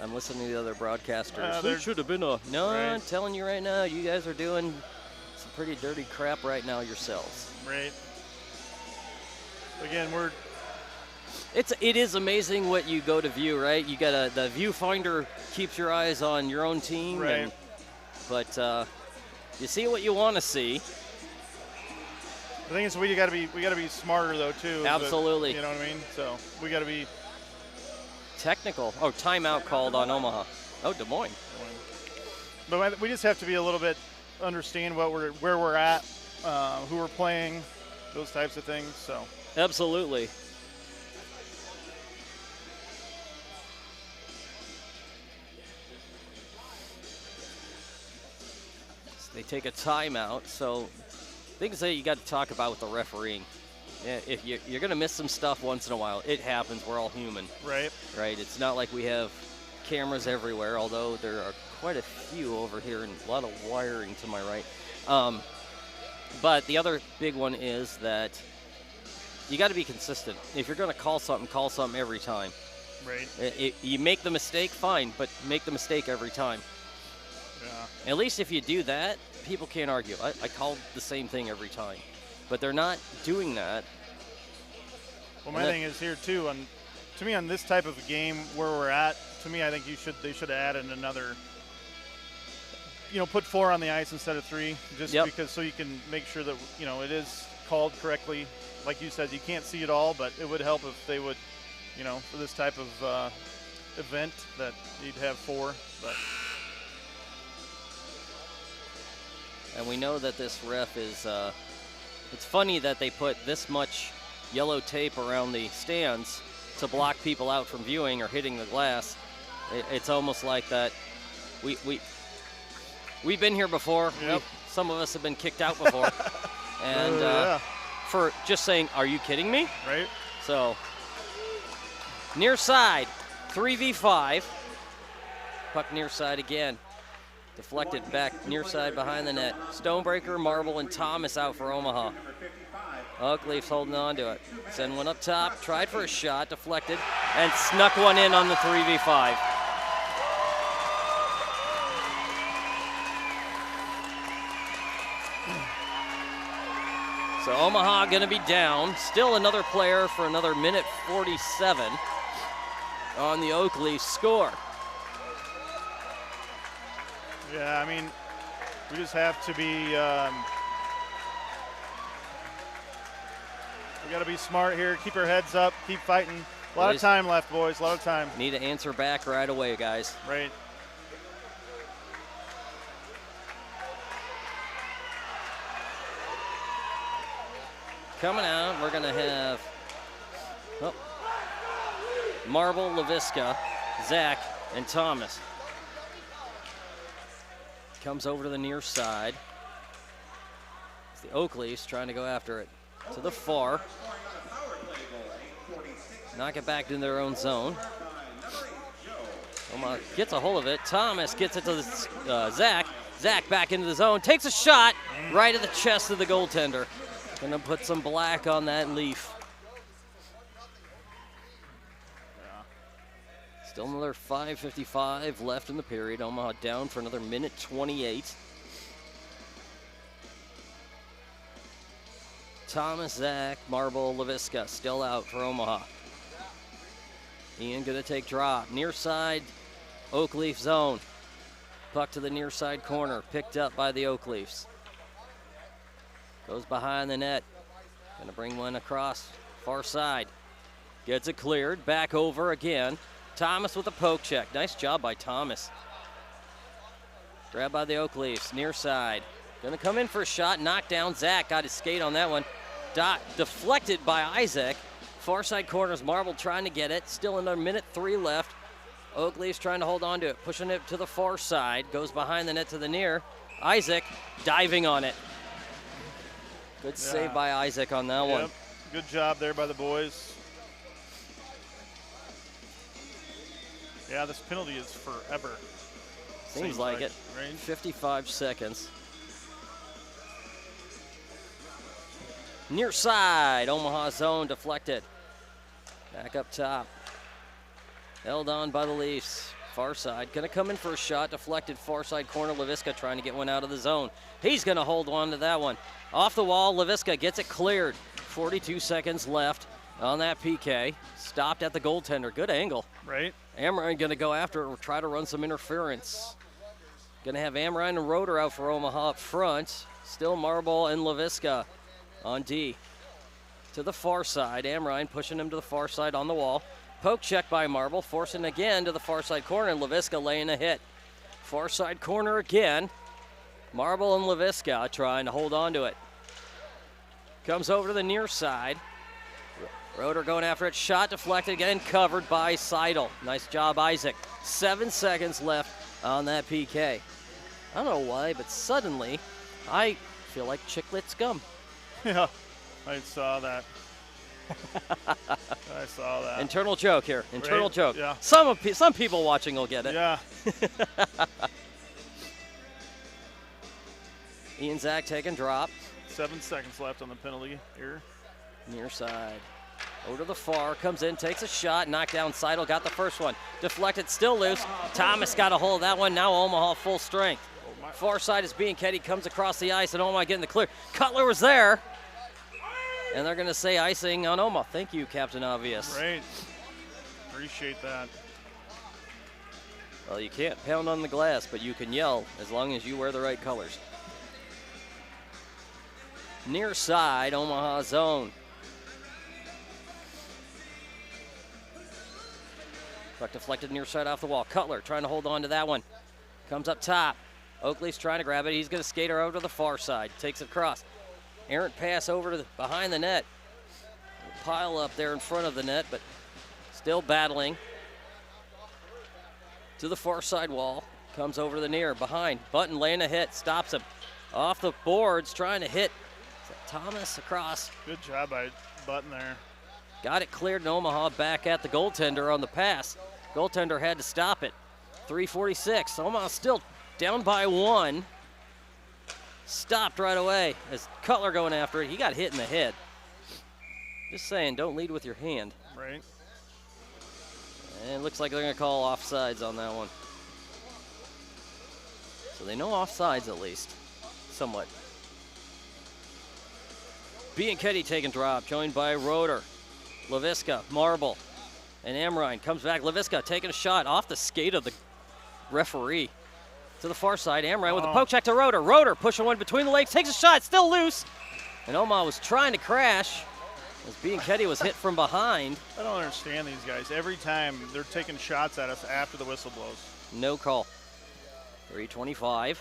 I'm listening to the other broadcasters. There should have been a. No, Right. I'm telling you right now, you guys are doing some pretty dirty crap right now yourselves. Right. Again, It is amazing what you go to view, right? You got the viewfinder keeps your eyes on your own team, Right. but you see what you want to see. the thing is, we got to be smarter though too. but- Absolutely. you know what I mean? So we got to be. Technical. Oh, timeout called on Omaha. Oh, Des Moines. But we just have to be a little bit understand where we're at, who we're playing, those types of things. So Absolutely. So they take a timeout. So things that you got to talk about with the refereeing. Yeah, if you're going to miss some stuff once in a while, it happens. We're all human, right. right? It's not like we have cameras everywhere, although there are quite a few over here and a lot of wiring to my right. But the other big one is that you got to be consistent. If you're going to call something every time. Right. You make the mistake, fine, but make the mistake every time. Yeah. At least if you do that, people can't argue. I called the same thing every time. But they're not doing that. Well, my thing is here too. To me, on this type of a game where we're at, to me, I think they should have added another. Put 4 on the ice instead of 3, just because so you can make sure that it is called correctly. Like you said, you can't see it all, but it would help if they would, for this type of event that you'd have 4. But and we know that this ref is. It's funny that they put this much yellow tape around the stands to block people out from viewing or hitting the glass. It's almost like that. We've been here before. Yep. Some of us have been kicked out before. And for just saying, "Are you kidding me?" Right. So, near side, 3v5. Puck near side again. Deflected back near side behind the net. Stonebreaker, Marble, and Thomas out for Omaha. Oakleaf's holding on to it. Send one up top, tried for a shot, deflected, and snuck one in on the 3v5. So Omaha gonna be down. Still another player for another minute 47 on the Oakleaf score. Yeah, I mean, we just have to be, we got to be smart here, keep our heads up, keep fighting. A lot of time left, boys, a lot of time. Need to answer back right away, guys. Right. Coming out, we're gonna have Marble, LaVisca, Zach, and Thomas. Comes over to the near side. It's the Oakleafs trying to go after it to the far. Knock it back in their own zone. Omaha gets a hold of it. Thomas gets it to Zach. Zach back into the zone. Takes a shot right at the chest of the goaltender. Gonna put some black on that leaf. Still another 5:55 left in the period. Omaha down for another minute 28. Thomas, Zach, Marble, LaVisca still out for Omaha. Ian gonna take drop. Near side, Oakleaf zone. Puck to the near side corner, picked up by the Oakleafs. Goes behind the net. Gonna bring one across, far side. Gets it cleared, back over again. Thomas with a poke check. Nice job by Thomas. Grabbed by the Oakleafs, near side. Gonna come in for a shot, knocked down. Zach got his skate on that one. Deflected by Isaac. Far side corners, Marble trying to get it. Still another minute 3 left. Oakleafs trying to hold on to it, pushing it to the far side. Goes behind the net to the near. Isaac diving on it. Good save by Isaac on that one. Good job there by the boys. Yeah, this penalty is forever. Seems like it. Right? 55 seconds. Near side, Omaha zone deflected. Back up top. Held on by the Leafs. Far side, gonna come in for a shot, deflected far side corner. LaVisca trying to get one out of the zone. He's gonna hold on to that one. Off the wall, LaVisca gets it cleared. 42 seconds left on that PK. Stopped at the goaltender, good angle. Right. Amrine gonna go after it or try to run some interference. Gonna have Amrine and Roeder out for Omaha up front. Still Marble and LaVisca on D. To the far side, Amrine pushing him to the far side on the wall. Poke check by Marble, forcing again to the far side corner, and LaVisca laying a hit. Far side corner again. Marble and LaVisca trying to hold on to it. Comes over to the near side. Roeder going after it, shot deflected, again covered by Seidel. Nice job, Isaac. 7 seconds left on that PK. I don't know why, but suddenly I feel like Chiclets gum. Yeah, I saw that. I saw that. Internal joke here. Internal joke. Yeah. Some people watching will get it. Yeah. Ian Zach taking drop. 7 seconds left on the penalty here. Near side. Over to the far, comes in, takes a shot, knocked down Seidel, got the first one. Deflected, still loose. Thomas got a hold of that one, now Omaha full strength. Far side is Bianchetti, comes across the ice, and Omaha getting the clear. Cutler was there. And they're gonna say icing on Omaha. Thank you, Captain Obvious. Right. Appreciate that. Well, you can't pound on the glass, but you can yell as long as you wear the right colors. Near side, Omaha zone. Puck deflected near side off the wall. Cutler trying to hold on to that one. Comes up top. Oakley's trying to grab it. He's going to skate her over to the far side. Takes it across. Errant pass over to behind the net. Pile up there in front of the net, but still battling. To the far side wall. Comes over to the near. Behind. Button laying a hit. Stops him. Off the boards. Trying to hit. Thomas across. Good job by Button there. Got it cleared in Omaha, back at the goaltender on the pass. Goaltender had to stop it. 3:46. Omaha still down by 1. Stopped right away as Cutler going after it. He got hit in the head. Just saying, don't lead with your hand. Right. And it looks like they're going to call offsides on that one. So they know offsides at least, somewhat. Bianchetti taking drop, joined by Roeder. Leviska, Marble, and Amrine comes back. Leviska taking a shot off the skate of the referee. To the far side, Amrine with a poke check to Roeder. Roeder pushing one between the legs, takes a shot, still loose. And Omaha was trying to crash as Bianchetti was hit from behind. I don't understand these guys. Every time they're taking shots at us after the whistle blows. No call. 3:25.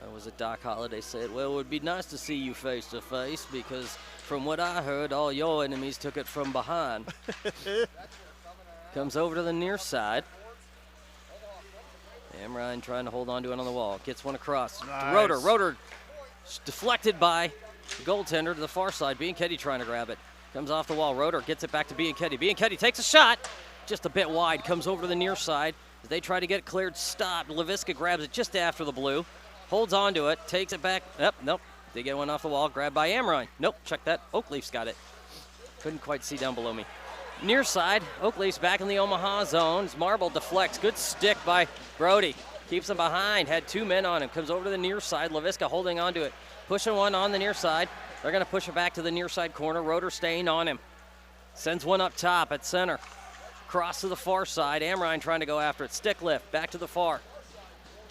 That was a Doc Holliday said, well, it would be nice to see you face to face because from what I heard, all your enemies took it from behind. Comes over to the near side. Amrine trying to hold on to it on the wall. Gets one across. Nice. Roeder. Roeder deflected by the goaltender to the far side. Bianchetti trying to grab it. Comes off the wall. Roeder gets it back to Bianchetti. Bianchetti takes a shot. Just a bit wide. Comes over to the near side. As they try to get it cleared, stopped. Leviska grabs it just after the blue. Holds on to it, takes it back. Nope. They get one off the wall, grabbed by Amrine. Nope, check that. Oakleaf's got it. Couldn't quite see down below me. Near side, Oakleaf's back in the Omaha zone. Marble deflects. Good stick by Brody. Keeps him behind. Had 2 men on him. Comes over to the near side. Leviska holding on to it. Pushing one on the near side. They're going to push it back to the near side corner. Roeder staying on him. Sends one up top at center. Cross to the far side. Amrine trying to go after it. Stick lift. Back to the far.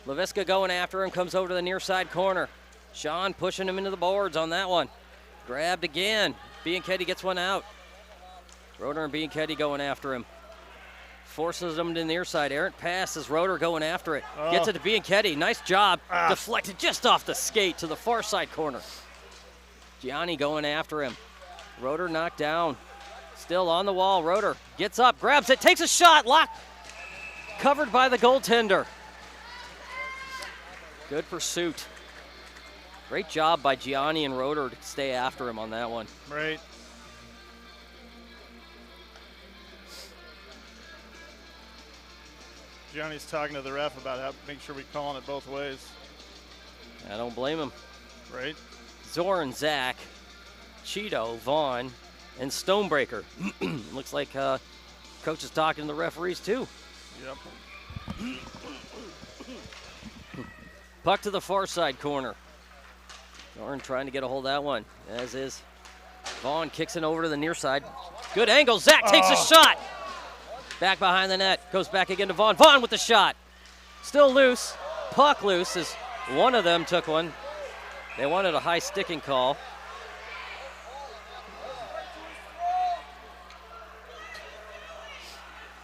Leviska going after him, comes over to the near side corner. Sean pushing him into the boards on that one. Grabbed again. Bianchetti gets one out. Roeder and Bianchetti going after him. Forces him to the near side. Errant pass as Roeder going after it. Gets it to Bianchetti. Nice job. Deflected just off the skate to the far side corner. Gianni going after him. Roeder knocked down. Still on the wall. Roeder gets up, grabs it, takes a shot. Locked. Covered by the goaltender. Good pursuit. Great job by Gianni and Roeder to stay after him on that one. Right. Gianni's talking to the ref about how make sure we're calling it both ways. I don't blame him. Right. Zorn, Zach, Cheeto, Vaughn, and Stonebreaker. Looks like coach is talking to the referees too. Yep. Puck to the far side corner. Zorn trying to get a hold of that one, as is. Vaughn kicks it over to the near side. Good angle. Zach takes a shot. Back behind the net. Goes back again to Vaughn. Vaughn with the shot. Still loose. Puck loose as one of them took one. They wanted a high sticking call.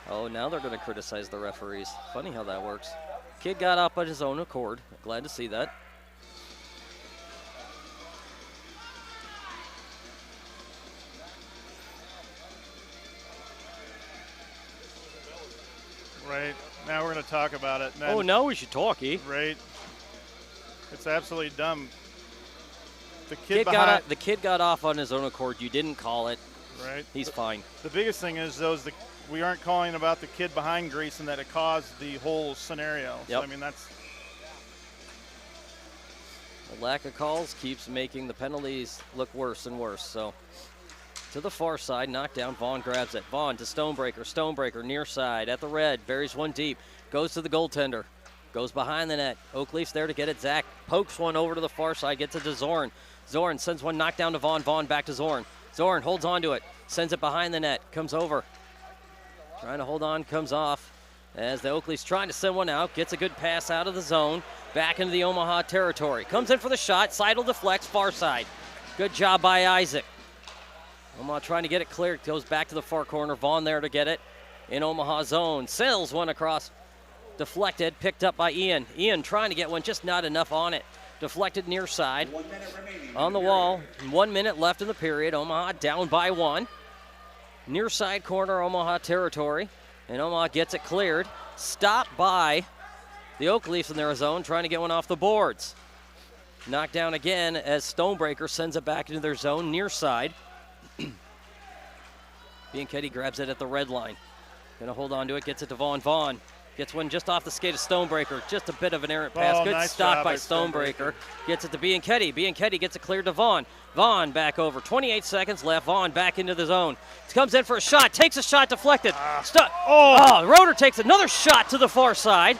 Oh, now they're going to criticize the referees. Funny how that works. Kid got up on his own accord. Glad to see that. Right. Now we're going to talk about it. Oh, now we should talk, E. Right. It's absolutely dumb. The kid got off on his own accord. You didn't call it. Right. He's fine. The biggest thing is, though, we aren't calling about the kid behind Grease and that it caused the whole scenario. Yep. So, I mean, that's... The lack of calls keeps making the penalties look worse and worse. So to the far side, knocked down. Vaughn grabs it. Vaughn to Stonebreaker. Stonebreaker near side at the red. Buries one deep. Goes to the goaltender. Goes behind the net. Oakleaf's there to get it. Zach pokes one over to the far side. Gets it to Zorn. Zorn sends one knocked down to Vaughn. Vaughn back to Zorn. Zorn holds on to it. Sends it behind the net. Comes over. trying to hold on, comes off as the Oakley's trying to send one out, gets a good pass out of the zone, back into the Omaha territory. Comes in for the shot, Seidel deflects, far side. Good job by Isaac. Omaha trying to get it cleared, goes back to the far corner. Vaughn there to get it in Omaha zone. Sails one across, deflected, picked up by Ian. Ian trying to get one, just not enough on it. Deflected near side. 1 minute remaining. On the wall, 1 minute left in the period. Omaha down by 1. Near side corner, Omaha territory. And Omaha gets it cleared. Stopped by the Oak Leafs in their zone, trying to get one off the boards. Knocked down again as Stonebreaker sends it back into their zone, near side. Bianchetti grabs it at the red line. Gonna hold on to it, gets it to Vaughn. Vaughn gets one just off the skate of Stonebreaker. Just a bit of an errant pass. Good nice stop job by by Stonebreaker. Gets it to Bianchetti. Bianchetti gets it cleared to Vaughn. Vaughn back over. 28 seconds left. Vaughn back into the zone. Comes in for a shot. Takes a shot, deflected. Roeder takes another shot to the far side.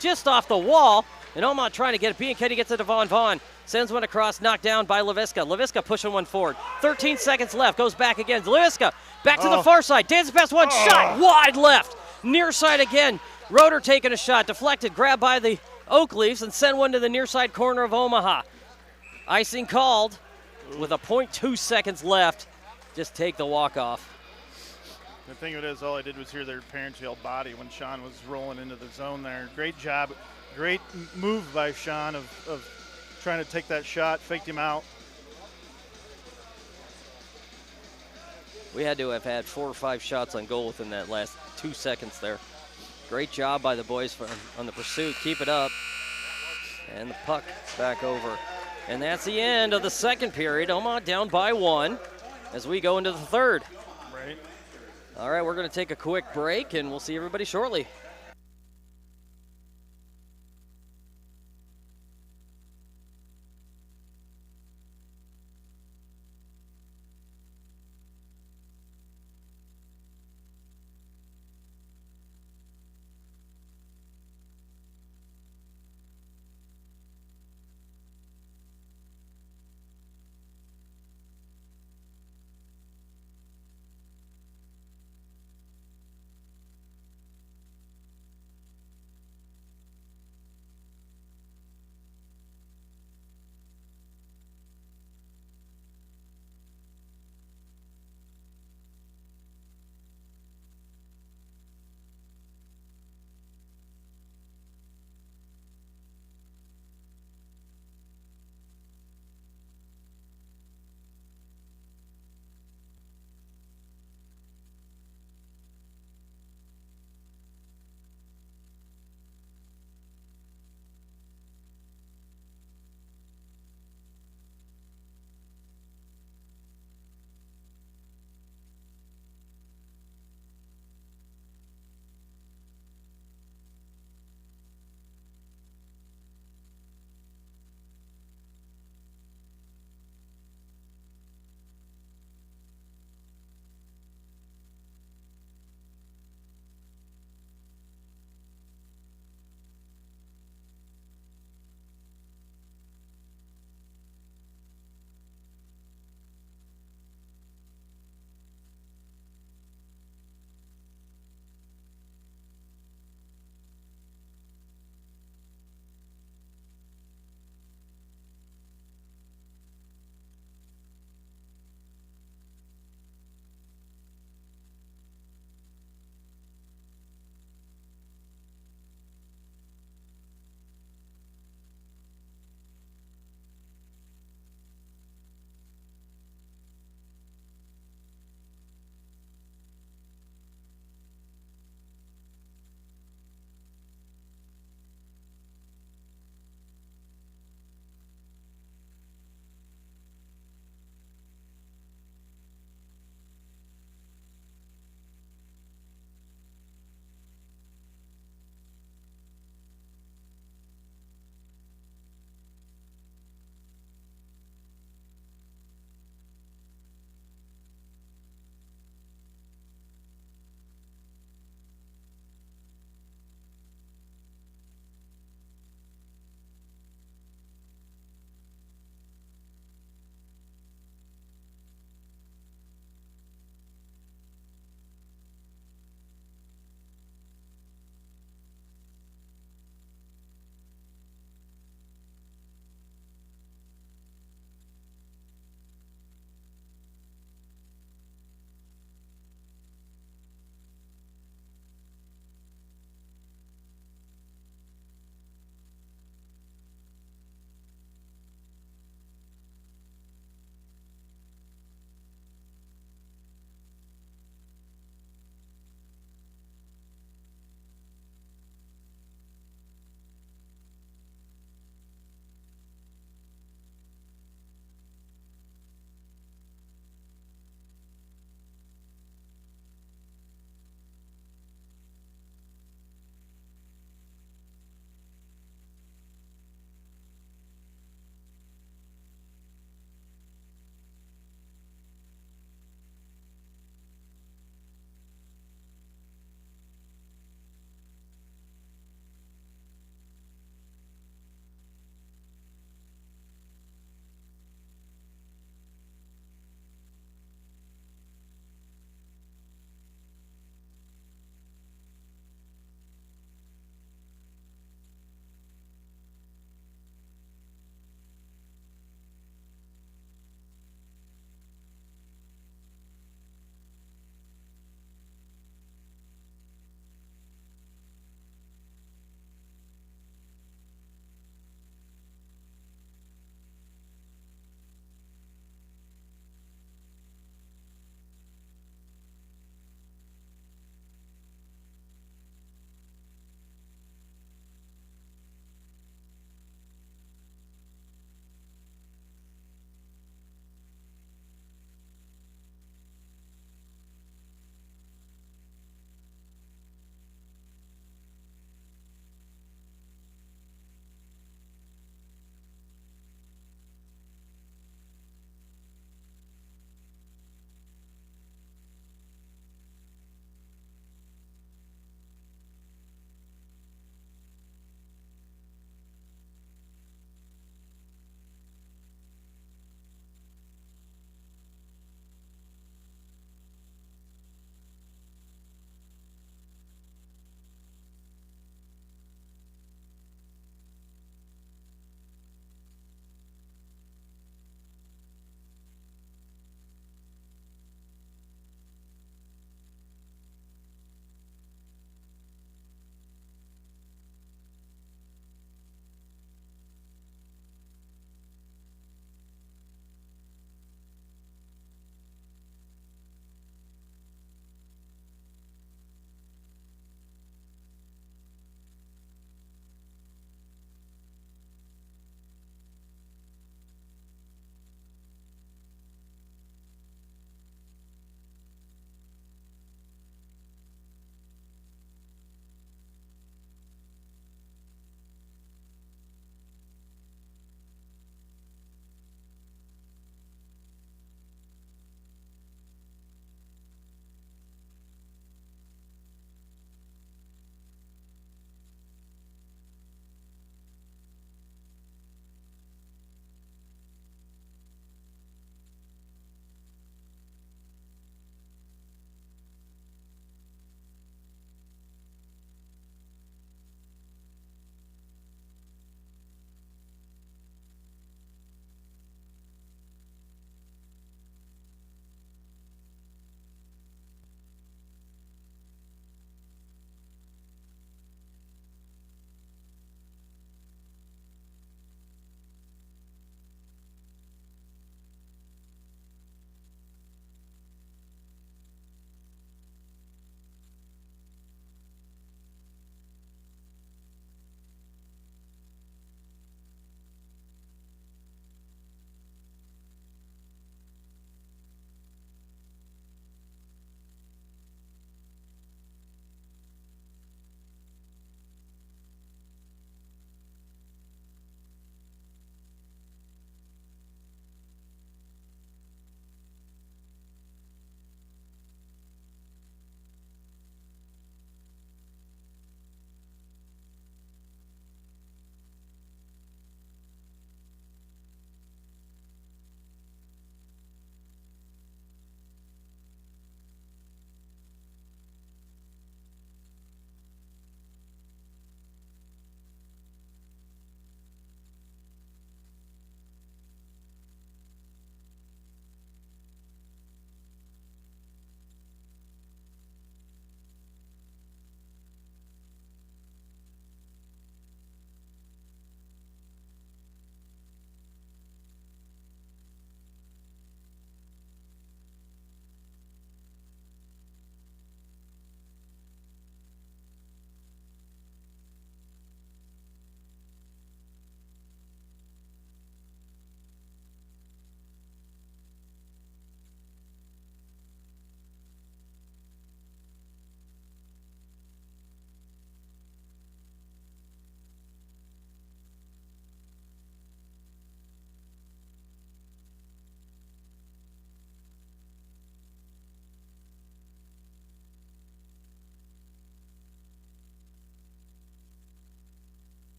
Just off the wall. And Omaha trying to get it. Bianchetti gets it to Vaughn. Vaughn sends one across, knocked down by Leviska. Leviska pushing one forward. 13 seconds left. Goes back again. Leviska back to the far side. Dances past one. Shot wide left. Near side again. Roeder taking a shot. Deflected. Grabbed by the Oak Leafs and send one to the near side corner of Omaha. Icing called with a 0.2 seconds left. Just take the walk off. The thing of it is, all I did was hear their parents yell body when Sean was rolling into the zone there. Great job. Great move by Sean of trying to take that shot, faked him out. We had to have had 4 or 5 shots on goal within that last 2 seconds there. Great job by the boys on the pursuit. Keep it up. And the puck back over. And that's the end of the second period. Omaha down by 1 as we go into the third. Right. All right, we're going to take a quick break, and we'll see everybody shortly.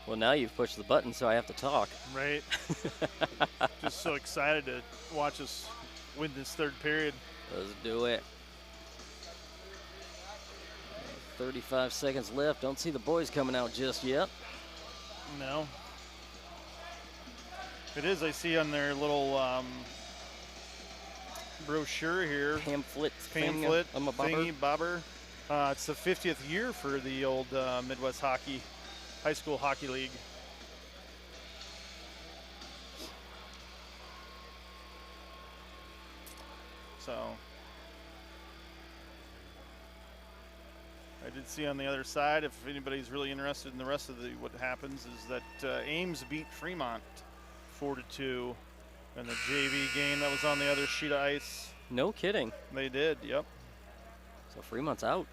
Well, now you've pushed the button, so I have to talk. Right. Just so excited to watch us win this third period. Let's do it. 35 seconds left. Don't see the boys coming out just yet. No. It is, I see on their little brochure here. Pamphlet Thingy bobber. It's the 50th year for the old Midwest High School Hockey League. So I did see on the other side, if anybody's really interested in the rest of what happens, is that Ames beat Fremont 4-2 in the JV game that was on the other sheet of ice. No kidding. They did, yep. So Fremont's out.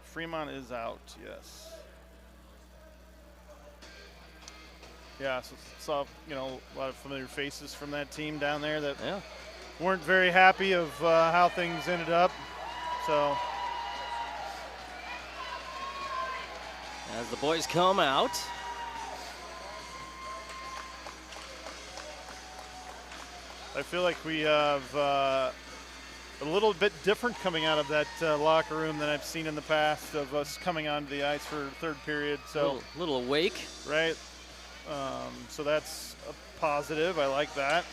Fremont is out, yes. Yeah, so saw, a lot of familiar faces from that team down there that weren't very happy of how things ended up. So as the boys come out, I feel like we have a little bit different coming out of that locker room than I've seen in the past of us coming onto the ice for third period. So little awake. Right. So that's a positive. I like that.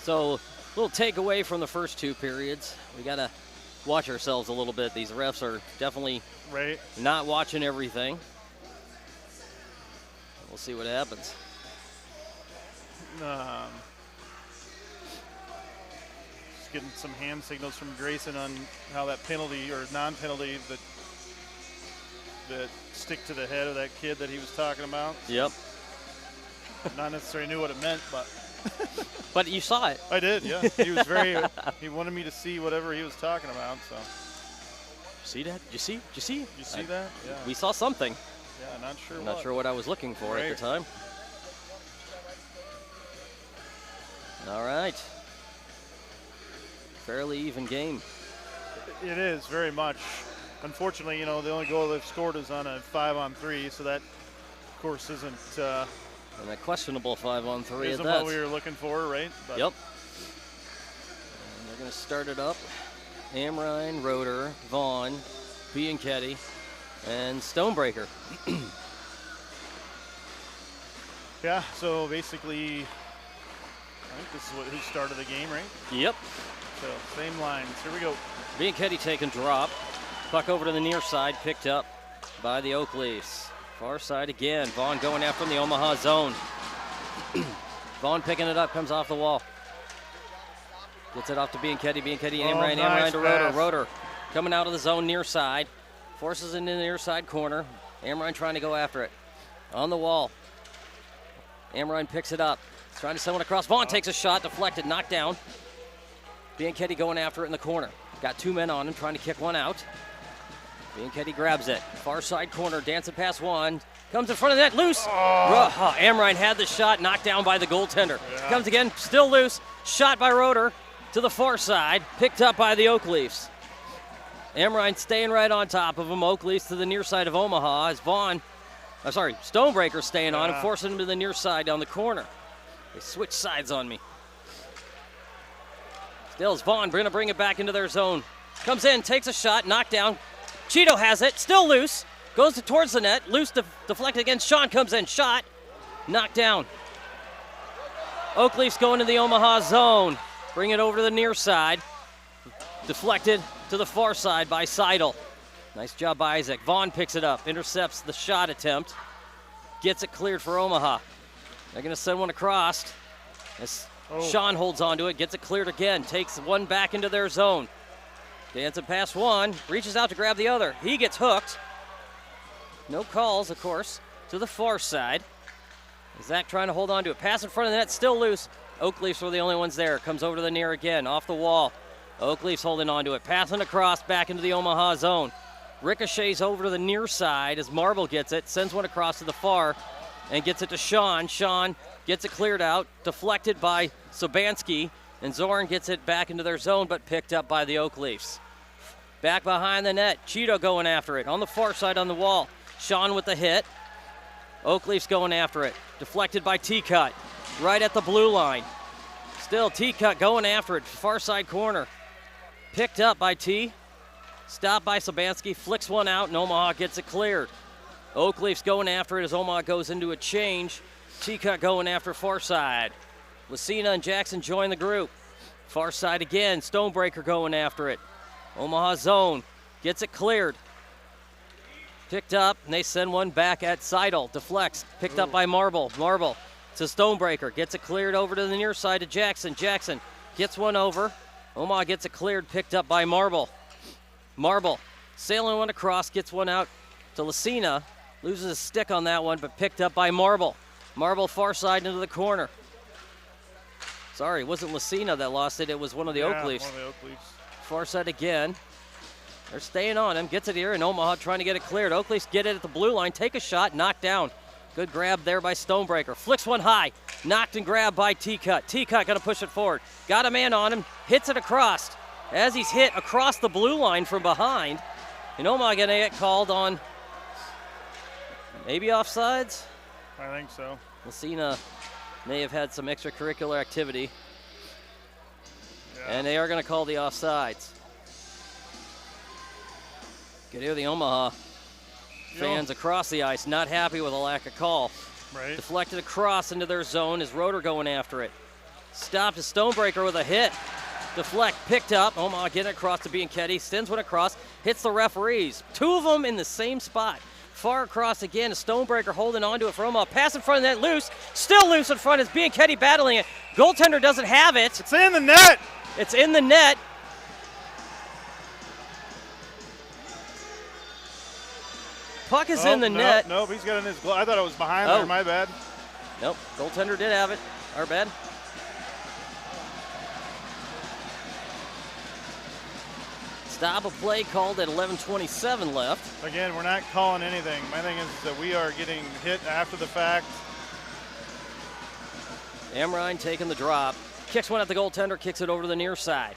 So a little takeaway from the first two periods. We got to watch ourselves a little bit. These refs are definitely not watching everything. We'll see what happens. Just getting some hand signals from Grayson on how that penalty or non-penalty that stick to the head of that kid that he was talking about. Yep. Not necessarily knew what it meant, but. But you saw it. I did, yeah. He was he wanted me to see whatever he was talking about, so. See that? Did you see? Did you see? Did you see that? Yeah. We saw something. Yeah, not sure I'm what. not sure what I was looking for at the time. All right. Fairly even game. It is, very much. Unfortunately, the only goal they've scored is on a 5-on-3, so that, of course, isn't. And a questionable 5-on-3 isn't what we were looking for, right? But yep. And they're going to start it up. Amrine, Roeder, Vaughn, Bianchetti, and Stonebreaker. Yeah, so basically, I think this is who started the game, right? Yep. So same lines. Here we go. Bianchetti taking drop. Puck over to the near side, picked up by the Oak Leafs. Far side again. Vaughn going after the Omaha zone. Vaughn picking it up, comes off the wall. Gets it off to Bianchetti. Bianchetti, Amrine, nice Amrine to Roeder. Roeder coming out of the zone near side. Forces it in the near side corner. Amrine trying to go after it. On the wall. Amrine picks it up. He's trying to send one across. Vaughn takes a shot, deflected, knocked down. Bianchetti going after it in the corner. Got two men on him, trying to kick one out. Bianchetti grabs it. Far side corner, dancing past one. Comes in front of the net, loose. Amrine had the shot, knocked down by the goaltender. Yeah. Comes again, still loose. Shot by Roeder to the far side, picked up by the Oak Leafs. Amrine staying right on top of him. Oak Leafs to the near side of Omaha as Stonebreaker staying on him, forcing him to the near side down the corner. They switch sides on me. Stills Vaughn, going to bring it back into their zone. Comes in, takes a shot, knocked down. Cheeto has it, still loose. Goes towards the net, loose, deflected again. Sean comes in, shot, knocked down. Oak Leafs going to the Omaha zone. Bring it over to the near side. Deflected to the far side by Seidel. Nice job by Isaac. Vaughn picks it up, intercepts the shot attempt. Gets it cleared for Omaha. They're going to send one across. As Sean holds on to it, gets it cleared again. Takes one back into their zone. Dancing past one, reaches out to grab the other. He gets hooked. No calls, of course, to the far side. Zach trying to hold on to it. Pass in front of the net, still loose. Oak Leafs were the only ones there. Comes over to the near again, off the wall. Oak Leafs holding on to it. Passing across back into the Omaha zone. Ricochets over to the near side as Marble gets it. Sends one across to the far and gets it to Sean. Sean gets it cleared out. Deflected by Sobanski. And Zorn gets it back into their zone, but picked up by the Oak Leafs. Back behind the net, Cheeto going after it on the far side on the wall. Sean with the hit, Oakleaf's going after it. Deflected by T-Cut. Right at the blue line. Still T-Cut going after it. Far side corner. Picked up by T. Stopped by Sabansky. Flicks one out, and Omaha gets it cleared. Oakleaf's going after it as Omaha goes into a change. T-Cut going after far side. Lucina and Jackson join the group. Far side again. Stonebreaker going after it. Omaha zone. Gets it cleared. Picked up, and they send one back at Seidel. Deflects. Picked up by Marble. Marble to Stonebreaker. Gets it cleared over to the near side to Jackson. Jackson gets one over. Omaha gets it cleared. Picked up by Marble. Marble sailing one across. Gets one out to Lucina. Loses a stick on that one, but picked up by Marble. Marble far side into the corner. Sorry, it wasn't Lucina that lost it. It was one of the Oakleafs. One of the Oakleafs. Far side again. They're staying on him. Gets it here, and Omaha trying to get it cleared. Oakleafs get it at the blue line. Take a shot. Knocked down. Good grab there by Stonebreaker. Flicks one high. Knocked and grabbed by T-Cut. T-Cut going to push it forward. Got a man on him. Hits it across. As he's hit across the blue line from behind. And Omaha going to get called on maybe offsides? I think so. Lucina may have had some extracurricular activity. Yeah. And they are going to call the offsides. Could hear the Omaha fans across the ice not happy with a lack of call. Right. Deflected across into their zone as Roeder going after it. Stopped as Stonebreaker with a hit. Deflect, picked up. Omaha getting across to Bianchetti. Sends one across, hits the referees. Two of them in the same spot. Far across again, Stonebreaker holding onto it for Omaha. Pass in front of that, loose. Still loose in front as Bianchetti battling it. Goaltender doesn't have it. It's in the net. It's in the net. Puck is in the net. Nope, he's got it in his glove. I thought it was behind there, my bad. Nope, goaltender did have it. Our bad. Stop a play called at 11:27 left. Again, we're not calling anything. My thing is that we are getting hit after the fact. Amrine taking the drop. Kicks one at the goaltender, kicks it over to the near side.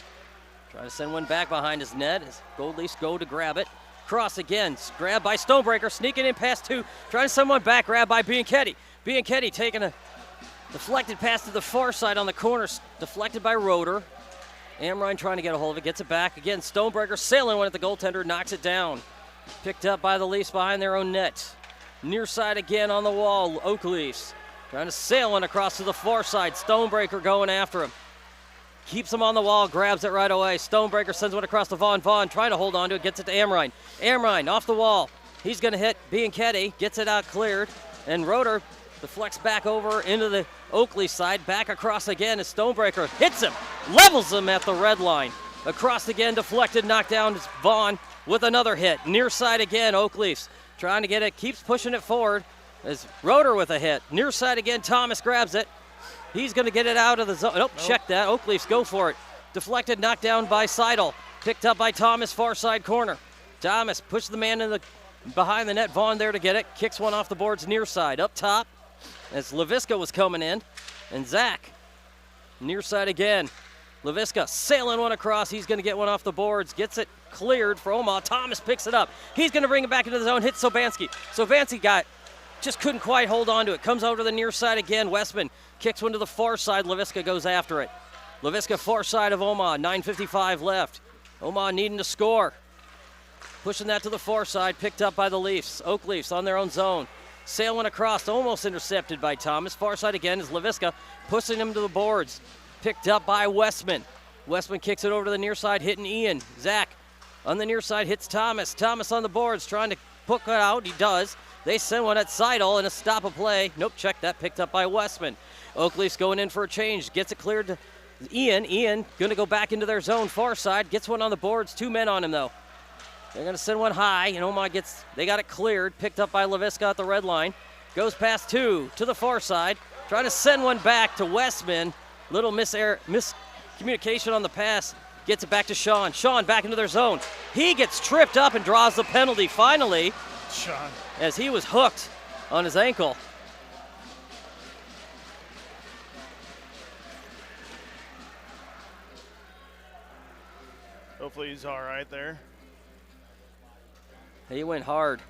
Trying to send one back behind his net as Gold Leafs go to grab it. Cross again, grabbed by Stonebreaker, sneaking in past two, trying to send one back, grabbed by Bianchetti. Bianchetti taking a deflected pass to the far side on the corner, deflected by Roeder. Amrine trying to get a hold of it, gets it back. Again, Stonebreaker sailing one at the goaltender, knocks it down. Picked up by the Leafs behind their own net. Near side again on the wall, Oak Leafs. Trying to sail one across to the far side, Stonebreaker going after him. Keeps him on the wall, grabs it right away. Stonebreaker sends one across to Vaughn. Vaughn trying to hold on to it, gets it to Amrine. Amrine off the wall. He's going to hit Bianchetti, gets it out cleared. And Roeder deflects back over into the Oakley side. Back across again as Stonebreaker hits him, levels him at the red line. Across again, deflected, knocked down is Vaughn with another hit. Near side again, Oak Leafs trying to get it, keeps pushing it forward. As Roeder with a hit. Near side again, Thomas grabs it. He's going to get it out of the zone. Nope, check that. Oak Leafs go for it. Deflected, knocked down by Seidel. Picked up by Thomas, far side corner. Thomas pushed the man in the behind the net. Vaughn there to get it. Kicks one off the boards near side. Up top as Leviska was coming in. And Zach, near side again. Leviska sailing one across. He's going to get one off the boards. Gets it cleared for Omaha. Thomas picks it up. He's going to bring it back into the zone. Hits Sobansky. Sobansky just couldn't quite hold on to it. Comes over to the near side again. Westman kicks one to the far side. Leviska goes after it. Leviska far side of Omaha. 9:55 left. Omaha needing to score. Pushing that to the far side. Picked up by the Leafs. Oak Leafs on their own zone. Sailing across. Almost intercepted by Thomas. Far side again is Leviska. Pushing him to the boards. Picked up by Westman. Westman kicks it over to the near side. Hitting Ian. Zach on the near side hits Thomas. Thomas on the boards trying to puck it out. He does. They send one at Seidel and a stop of play. Nope, check that. Picked up by Westman. Oak Leafs going in for a change. Gets it cleared to Ian. Ian going to go back into their zone far side. Gets one on the boards. Two men on him, though. They're going to send one high, and Omaha they got it cleared. Picked up by Leviska at the red line. Goes past two to the far side. Trying to send one back to Westman. Little miscommunication on the pass. Gets it back to Sean. Sean back into their zone. He gets tripped up and draws the penalty finally. Sean. As he was hooked on his ankle. Hopefully he's all right there. He went hard.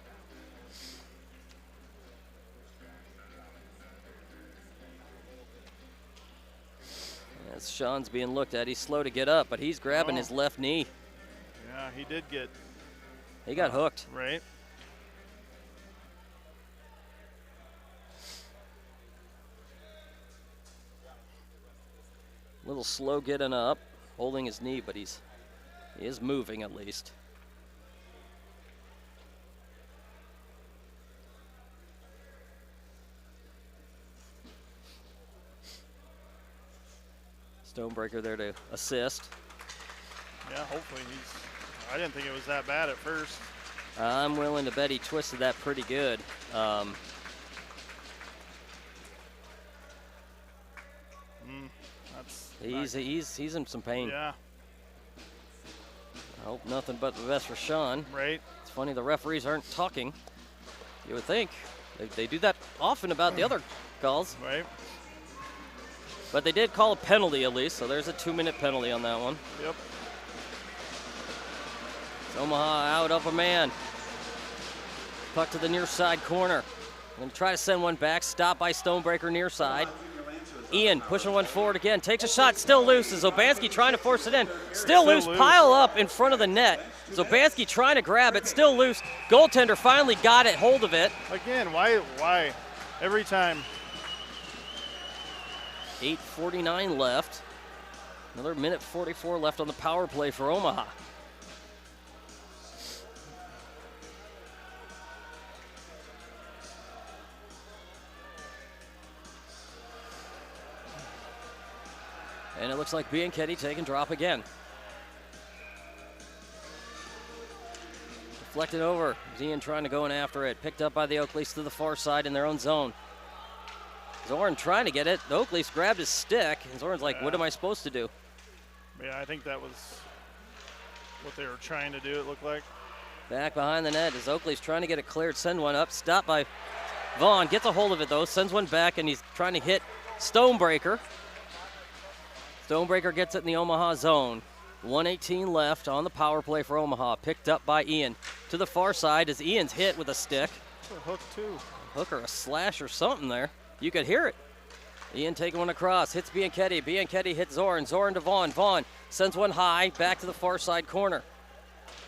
As Sean's being looked at, he's slow to get up, but he's grabbing his left knee. Yeah, he did get. He got hooked. Right. A little slow getting up, holding his knee, but he is moving at least. Stonebreaker there to assist. Yeah, hopefully I didn't think it was that bad at first. I'm willing to bet he twisted that pretty good. He's in some pain. Yeah. I hope nothing but the best for Sean. Right. It's funny the referees aren't talking. You would think. They do that often about the other calls. Right. But they did call a penalty at least, so there's a 2-minute penalty on that one. Yep. It's Omaha out of a man. Puck to the near side corner. Going to try to send one back. Stopped by Stonebreaker near side. Ian pushing one forward again. Takes a shot. Still loose. Is Zobanski trying to force it in. Still loose. Pile up in front of the net. Zobanski trying to grab it. Still loose. Goaltender finally got it. Hold of it. Again, why? Every time. 8:49 left. Another minute 44 left on the power play for Omaha. And it looks like Bianchetti taking drop again. Deflected over. Ian trying to go in after it. Picked up by the Oakleys to the far side in their own zone. Zorn trying to get it. The Oakleys grabbed his stick, and Zorn's like, what am I supposed to do? Yeah, I think that was what they were trying to do, it looked like. Back behind the net as Oakley's trying to get it cleared. Send one up. Stopped by Vaughn. Gets a hold of it, though. Sends one back, and he's trying to hit Stonebreaker. Stonebreaker gets it in the Omaha zone. 1:18 left on the power play for Omaha. Picked up by Ian. To the far side as Ian's hit with a stick. A hook, too. A hook or a slash or something there. You could hear it. Ian taking one across. Hits Bianchetti. Bianchetti hits Zorn. Zorn to Vaughn. Vaughn sends one high back to the far side corner.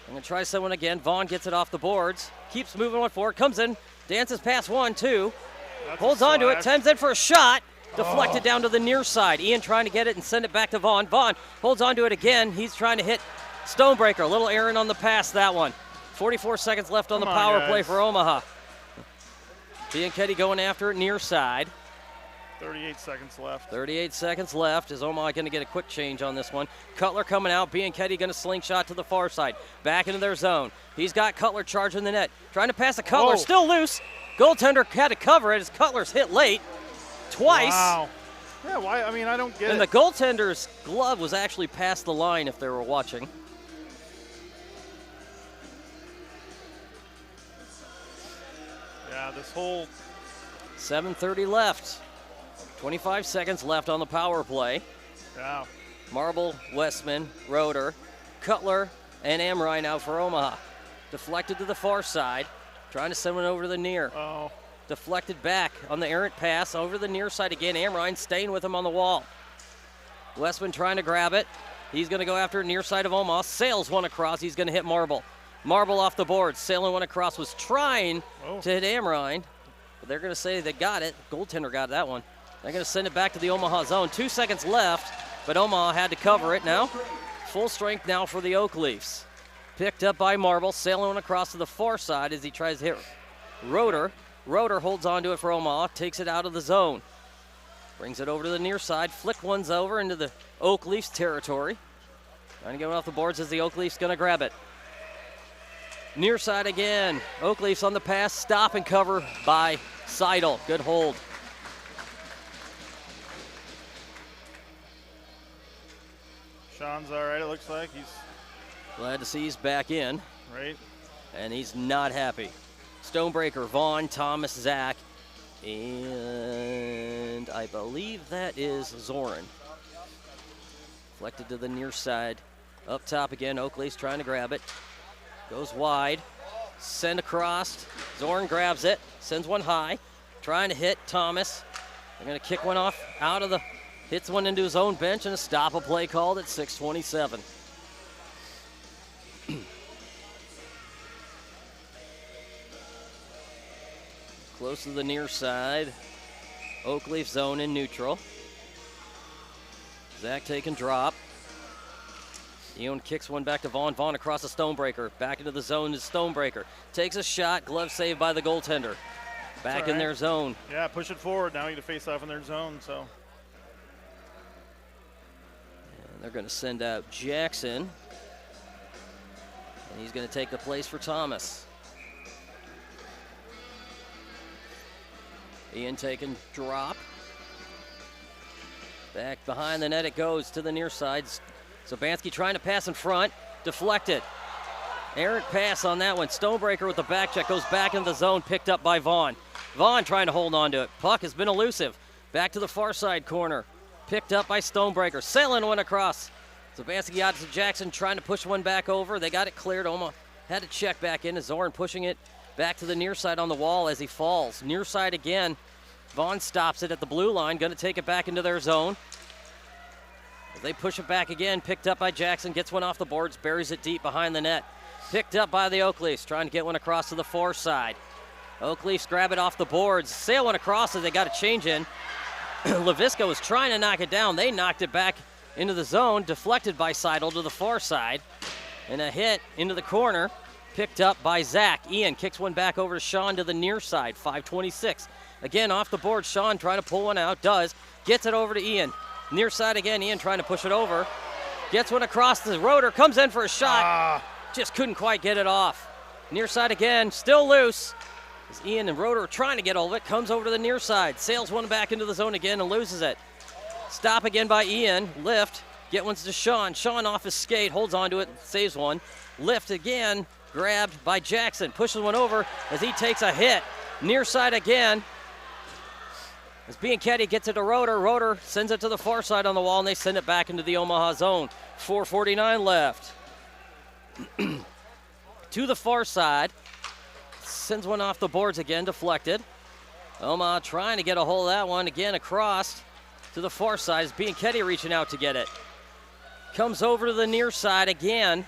I'm going to try to send one again. Vaughn gets it off the boards. Keeps moving one forward. Comes in. Dances past 1-2. Holds on to it. Thames in for a shot. Deflected down to the near side. Ian trying to get it and send it back to Vaughn. Vaughn holds on to it again. He's trying to hit Stonebreaker. A little errant on the pass, that one. 44 seconds left on the power play for Omaha. Bianchetti going after it near side. 38 seconds left. 38 seconds left. Is Omaha going to get a quick change on this one? Cutler coming out. Bianchetti going to slingshot to the far side. Back into their zone. He's got Cutler charging the net. Trying to pass to Cutler. Still loose. Goaltender had to cover it as Cutler's hit late. Twice. Wow. Yeah, why? I mean, I don't get it. And the goaltender's glove was actually past the line if they were watching. Yeah, this whole 7:30 left. 25 seconds left on the power play. Yeah. Marble, Westman, Roeder, Cutler, and Amrine out for Omaha. Deflected to the far side. Trying to send one over to the near. Oh. Deflected back on the errant pass over the near side again. Amrine staying with him on the wall. Westman trying to grab it. He's going to go after near side of Omaha. Sails one across. He's going to hit Marble. Marble off the board. Sailing one across. Was trying to hit Amrine. But they're going to say they got it. Goaltender got that one. They're going to send it back to the Omaha zone. 2 seconds left, but Omaha had to cover it now. Full strength now for the Oak Leafs. Picked up by Marble. Sailing one across to the far side as he tries to hit Roeder. Roeder holds on to it for Omaha, takes it out of the zone. Brings it over to the near side, flick ones over into the Oak Leafs territory. Trying to get it off the boards as the Oak Leafs going to grab it. Near side again. Oak Leafs on the pass, stop and cover by Seidel. Good hold. Sean's all right, it looks like. He's glad to see he's back in. Right. And he's not happy. Stonebreaker, Vaughn, Thomas, Zach, and I believe that is Zoran. Deflected to the near side. Up top again, Oakley's trying to grab it. Goes wide. Send across. Zoran grabs it. Sends one high. Trying to hit Thomas. They're going to kick one off out of the Hits one into his own bench and a stop a play called at 6:27. Close to the near side. Oakleaf zone in neutral. Zach taking drop. Ian kicks one back to Vaughn. Vaughn across the Stonebreaker. Back into the zone is Stonebreaker. Takes a shot. Glove saved by the goaltender. Back in their zone. Yeah, push it forward. Now you get to face off in their zone. So. And they're going to send out Jackson. And he's going to take the place for Thomas. Ian taking drop. Back behind the net it goes to the near side. Sobanski trying to pass in front. Deflected. Errant pass on that one. Stonebreaker with the back check goes back into the zone, picked up by Vaughn. Vaughn trying to hold on to it. Puck has been elusive. Back to the far side corner. Picked up by Stonebreaker. Sailing one across. Sobanski out to Jackson trying to push one back over. They got it cleared. Oma had to check back in. Zoran pushing it back to the near side on the wall as he falls. Near side again. Vaughn stops it at the blue line. Going to take it back into their zone. They push it back again. Picked up by Jackson. Gets one off the boards. Buries it deep behind the net. Picked up by the Oakleafs. Trying to get one across to the far side. Oakleafs grab it off the boards. Sail one across as they got a change in. LaVisca was trying to knock it down. They knocked it back into the zone. Deflected by Seidel to the far side. And a hit into the corner. Picked up by Zach. Ian kicks one back over to Sean to the near side. 5:26. Again, off the board. Sean trying to pull one out. Does. Gets it over to Ian. Near side again. Ian trying to push it over. Gets one across the rotor. Comes in for a shot. Just couldn't quite get it off. Near side again. Still loose. As Ian and Rotor trying to get all of it. Comes over to the near side. Sails one back into the zone again and loses it. Stop again by Ian. Lift. Get one to Sean. Sean off his skate. Holds onto it. Saves one. Lift again. Grabbed by Jackson. Pushes one over as he takes a hit. Near side again. As Bianchetti gets it to Rotor. Rotor sends it to the far side on the wall and they send it back into the Omaha zone. 4:49 left. To the far side. Sends one off the boards again, deflected. Omaha trying to get a hold of that one again across to the far side. As Bianchetti reaching out to get it. Comes over to the near side again.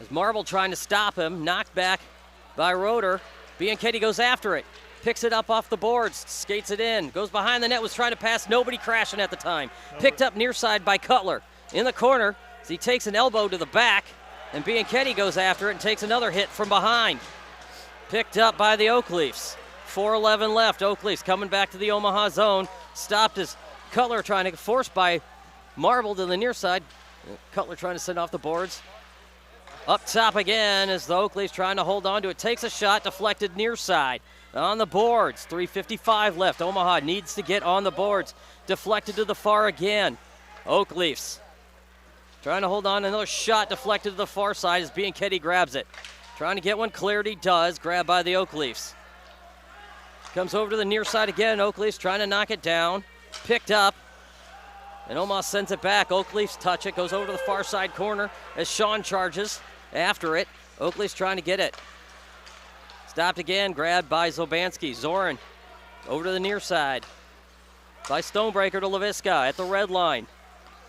As Marble trying to stop him, knocked back by Rotor. Bianchetti goes after it. Picks it up off the boards, skates it in, goes behind the net, was trying to pass, nobody crashing at the time. Picked up near side by Cutler. In the corner, as he takes an elbow to the back, and Bianchetti goes after it and takes another hit from behind. Picked up by the Oakleafs. 4:11 left, Oakleafs coming back to the Omaha zone. Stopped as Cutler trying to force by Marble to the near side. Cutler trying to send off the boards. Up top again as the Oakleafs trying to hold on to it. Takes a shot, deflected near side. On the boards, 3:55 left. Omaha needs to get on the boards. Deflected to the far again. Oakleafs trying to hold on. Another shot deflected to the far side as Bianchetti grabs it. Trying to get one cleared, he does. Grabbed by the Oakleafs. Comes over to the near side again. Oakleafs trying to knock it down. Picked up. And Omaha sends it back. Oakleafs touch it. Goes over to the far side corner as Sean charges after it. Oakleafs trying to get it. Stopped again, grabbed by Zobanski. Zoran over to the near side. By Stonebreaker to LaVisca at the red line.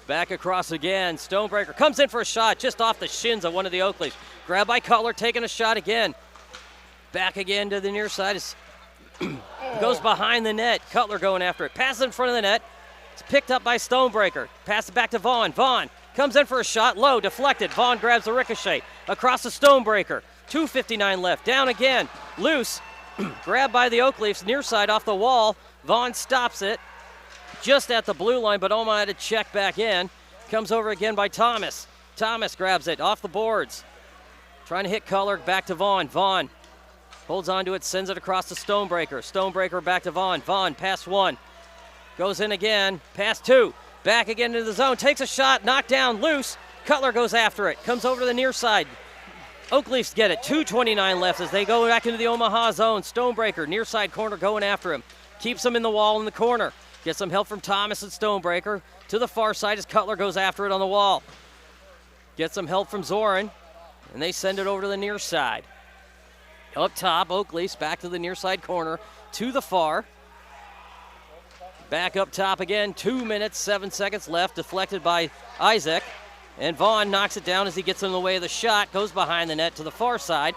Back across again. Stonebreaker comes in for a shot just off the shins of one of the Oakleafs. Grabbed by Cutler, taking a shot again. Back again to the near side. Goes behind the net. Cutler going after it. Passes in front of the net. It's picked up by Stonebreaker. Pass it back to Vaughn. Vaughn comes in for a shot. Low, deflected. Vaughn grabs the ricochet. Across the Stonebreaker. 2:59 left. Down again. Loose. Grabbed by the Oakleafs. Near side off the wall. Vaughn stops it. Just at the blue line, but Omaha had to check back in. Comes over again by Thomas. Thomas grabs it off the boards. Trying to hit Cutler. Back to Vaughn. Vaughn holds on to it. Sends it across to Stonebreaker. Stonebreaker back to Vaughn. Vaughn pass one. Goes in again. Pass two. Back again into the zone. Takes a shot. Knocked down. Loose. Cutler goes after it. Comes over to the near side. Oakleafs get it. 2:29 left as they go back into the Omaha zone. Stonebreaker, near side corner, going after him. Keeps him in the wall in the corner. Gets some help from Thomas and Stonebreaker. To the far side as Cutler goes after it on the wall. Gets some help from Zoran, and they send it over to the near side. Up top, Oakleafs back to the near side corner. To the far. Back up top again, 2 minutes, 7 seconds left, deflected by Isaac. And Vaughn knocks it down as he gets in the way of the shot, goes behind the net to the far side.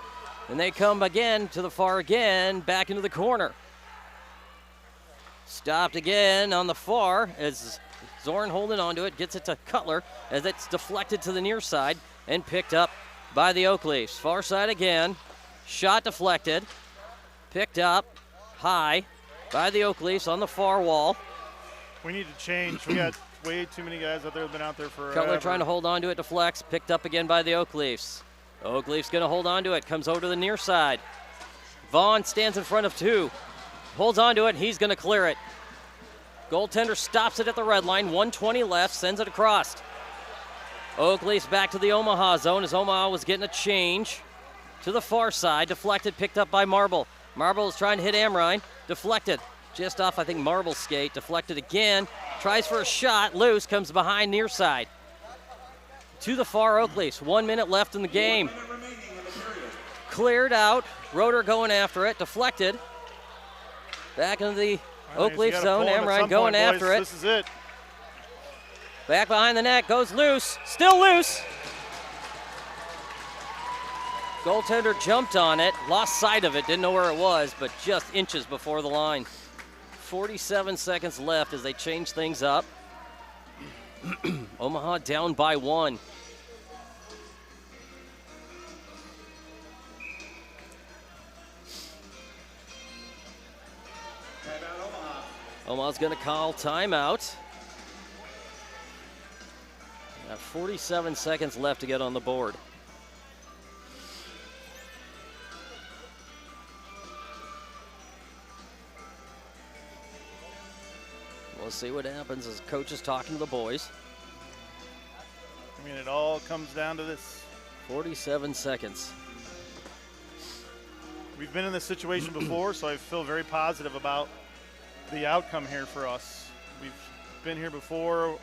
And they come again to the far again, back into the corner. Stopped again on the far as Zorn holding onto it, gets it to Cutler as it's deflected to the near side and picked up by the Oak Leafs. Far side again, shot deflected, picked up high by the Oak Leafs on the far wall. We need to change. We got way too many guys out there that have been out there for. Cutler trying to hold on to it, deflects, picked up again by the Oak Leafs. Oak Leafs going to hold on to it, comes over to the near side. Vaughn stands in front of two, holds on to it, he's going to clear it. Goaltender stops it at the red line, 1:20 left, sends it across. Oak Leafs back to the Omaha zone as Omaha was getting a change to the far side, deflected, picked up by Marble. Marble is trying to hit Amrine, deflected, just off, I think, Marble's skate, deflected again, tries for a shot, loose, comes behind near side. To the far Oak Leafs, 1 minute left in the game. Cleared out, Roeder going after it, deflected. Back into the Oak Leaf zone, Amrine going after it. This is it. Back behind the net, goes loose, still loose. Goaltender jumped on it, lost sight of it, didn't know where it was, but just inches before the line. 47 seconds left as they change things up. Omaha down by 1. Omaha's going to call timeout. Got 47 seconds left to get on the board. We'll see what happens as coach is talking to the boys. I mean, it all comes down to this. 47 seconds. We've been in this situation before, so I feel very positive about the outcome here for us. We've been here before.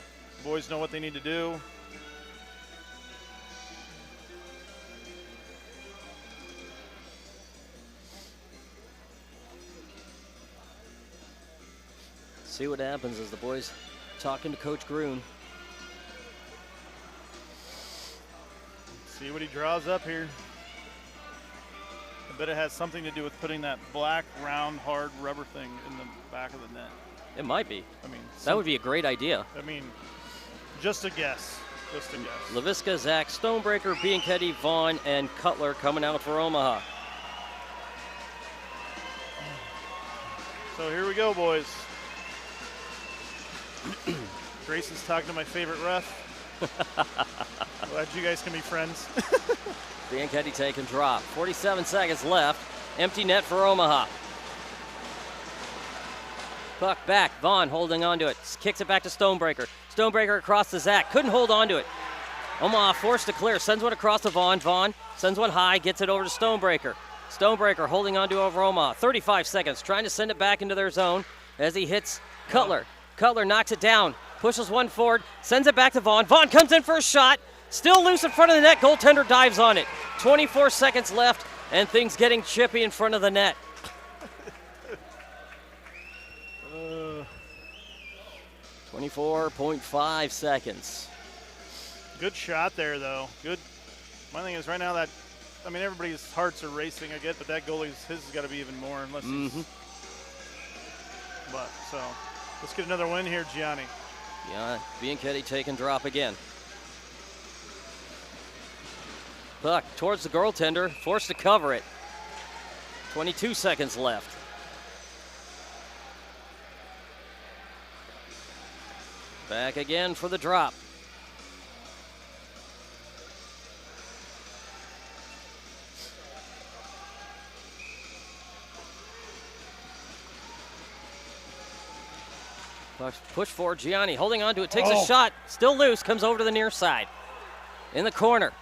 Boys know what they need to do. See what happens as the boys talking to Coach Groon. See what he draws up here. I bet it has something to do with putting that black, round, hard rubber thing in the back of the net. It might be. I mean, that would be a great idea. I mean, just a guess. Just a guess. LaVisca, Zach, Stonebreaker, Bianchetti, Vaughn, and Cutler coming out for Omaha. So here we go, boys. Grayson's talking to my favorite ref. Glad you guys can be friends. Bianchetti take and drop. 47 seconds left. Empty net for Omaha. Puck back. Vaughn holding on to it. Kicks it back to Stonebreaker. Stonebreaker across to Zach. Couldn't hold on to it. Omaha forced to clear. Sends one across to Vaughn. Vaughn sends one high. Gets it over to Stonebreaker. Stonebreaker holding on to over Omaha. 35 seconds. Trying to send it back into their zone as he hits Cutler. Cutler knocks it down. Pushes one forward. Sends it back to Vaughn. Vaughn comes in for a shot. Still loose in front of the net. Goaltender dives on it. 24 seconds left, and things getting chippy in front of the net. 24.5 seconds. Good shot there, though. Good. My thing is right now that, I mean, everybody's hearts are racing, I get, but that goalie's, his has got to be even more unless he's. But, so, let's get another win here, Gianni. Yeah, Bianchetti take and drop again. Puck towards the goaltender, forced to cover it. 22 seconds left. Back again for the drop. Push forward, Gianni holding on to it, takes a shot, still loose, comes over to the near side. In the corner,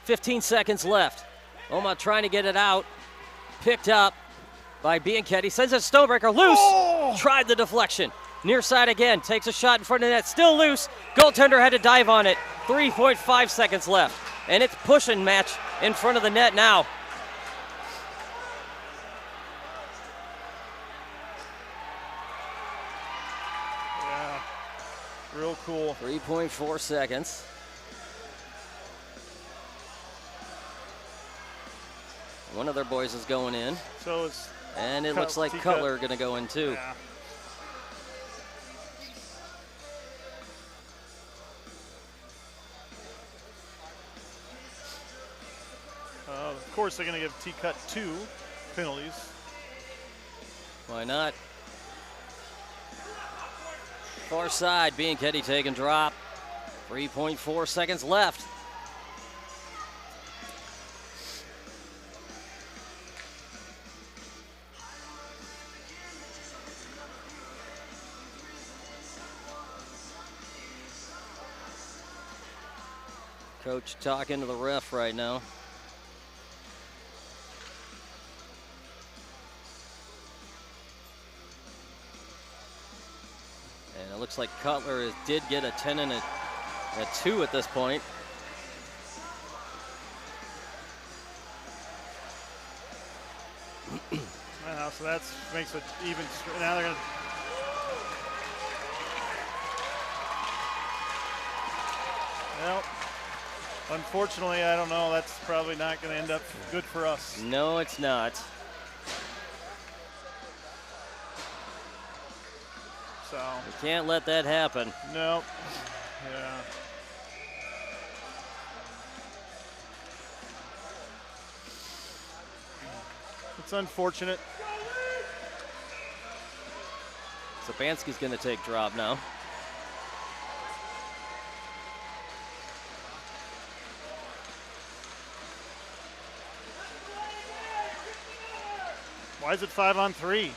15 seconds left. Omaha trying to get it out, picked up by Bianchetti, sends it to Stonebreaker, loose, tried the deflection. Near side again, takes a shot in front of the net, still loose. Goaltender had to dive on it, 3.5 seconds left. And it's pushing match in front of the net now. Real cool. 3.4 seconds. One of their boys is going in. So it's And it looks like Cutler going to go in too. Yeah. Of course, they're going to give T-Cut 2 penalties. Why not? Far side, Bianchetti take and drop. 3.4 seconds left. Coach talking to the ref right now. And it looks like Cutler did get a 10 and a 2 at this point. Wow, so that makes it even. Now they're going to. Well, unfortunately, I don't know. That's probably not going to end up good for us. No, it's not. So We can't let that happen. no. Yeah. It's unfortunate. Sabanski's going to take drop now. Why is it 5-on-3?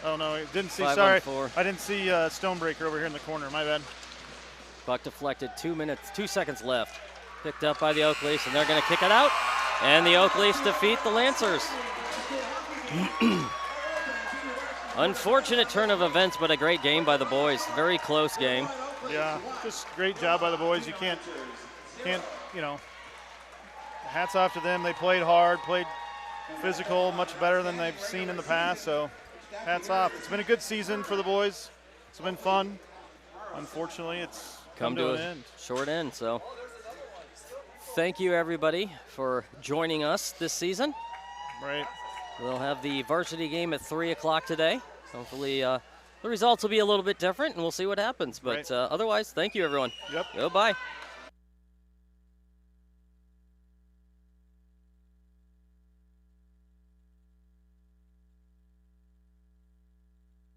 Oh no, I didn't see. 5-on-4. Sorry, I didn't see Stonebreaker over here in the corner. My bad. Buck deflected, 2 seconds left. Picked up by the Oak Leafs, and they're going to kick it out. And the Oak Leafs defeat the Lancers. Unfortunate turn of events, but a great game by the boys. Very close game. Yeah, just great job by the boys. You can't, you know, hats off to them. They played hard, played physical, much better than they've seen in the past. So hats off. It's been a good season for the boys. It's been fun. Unfortunately, it's come to an end. Short end. So thank you, everybody, for joining us this season. Right. We'll have the varsity game at 3 o'clock today. Hopefully the results will be a little bit different, and we'll see what happens. But Right. Otherwise, thank you, everyone. Yep. Goodbye.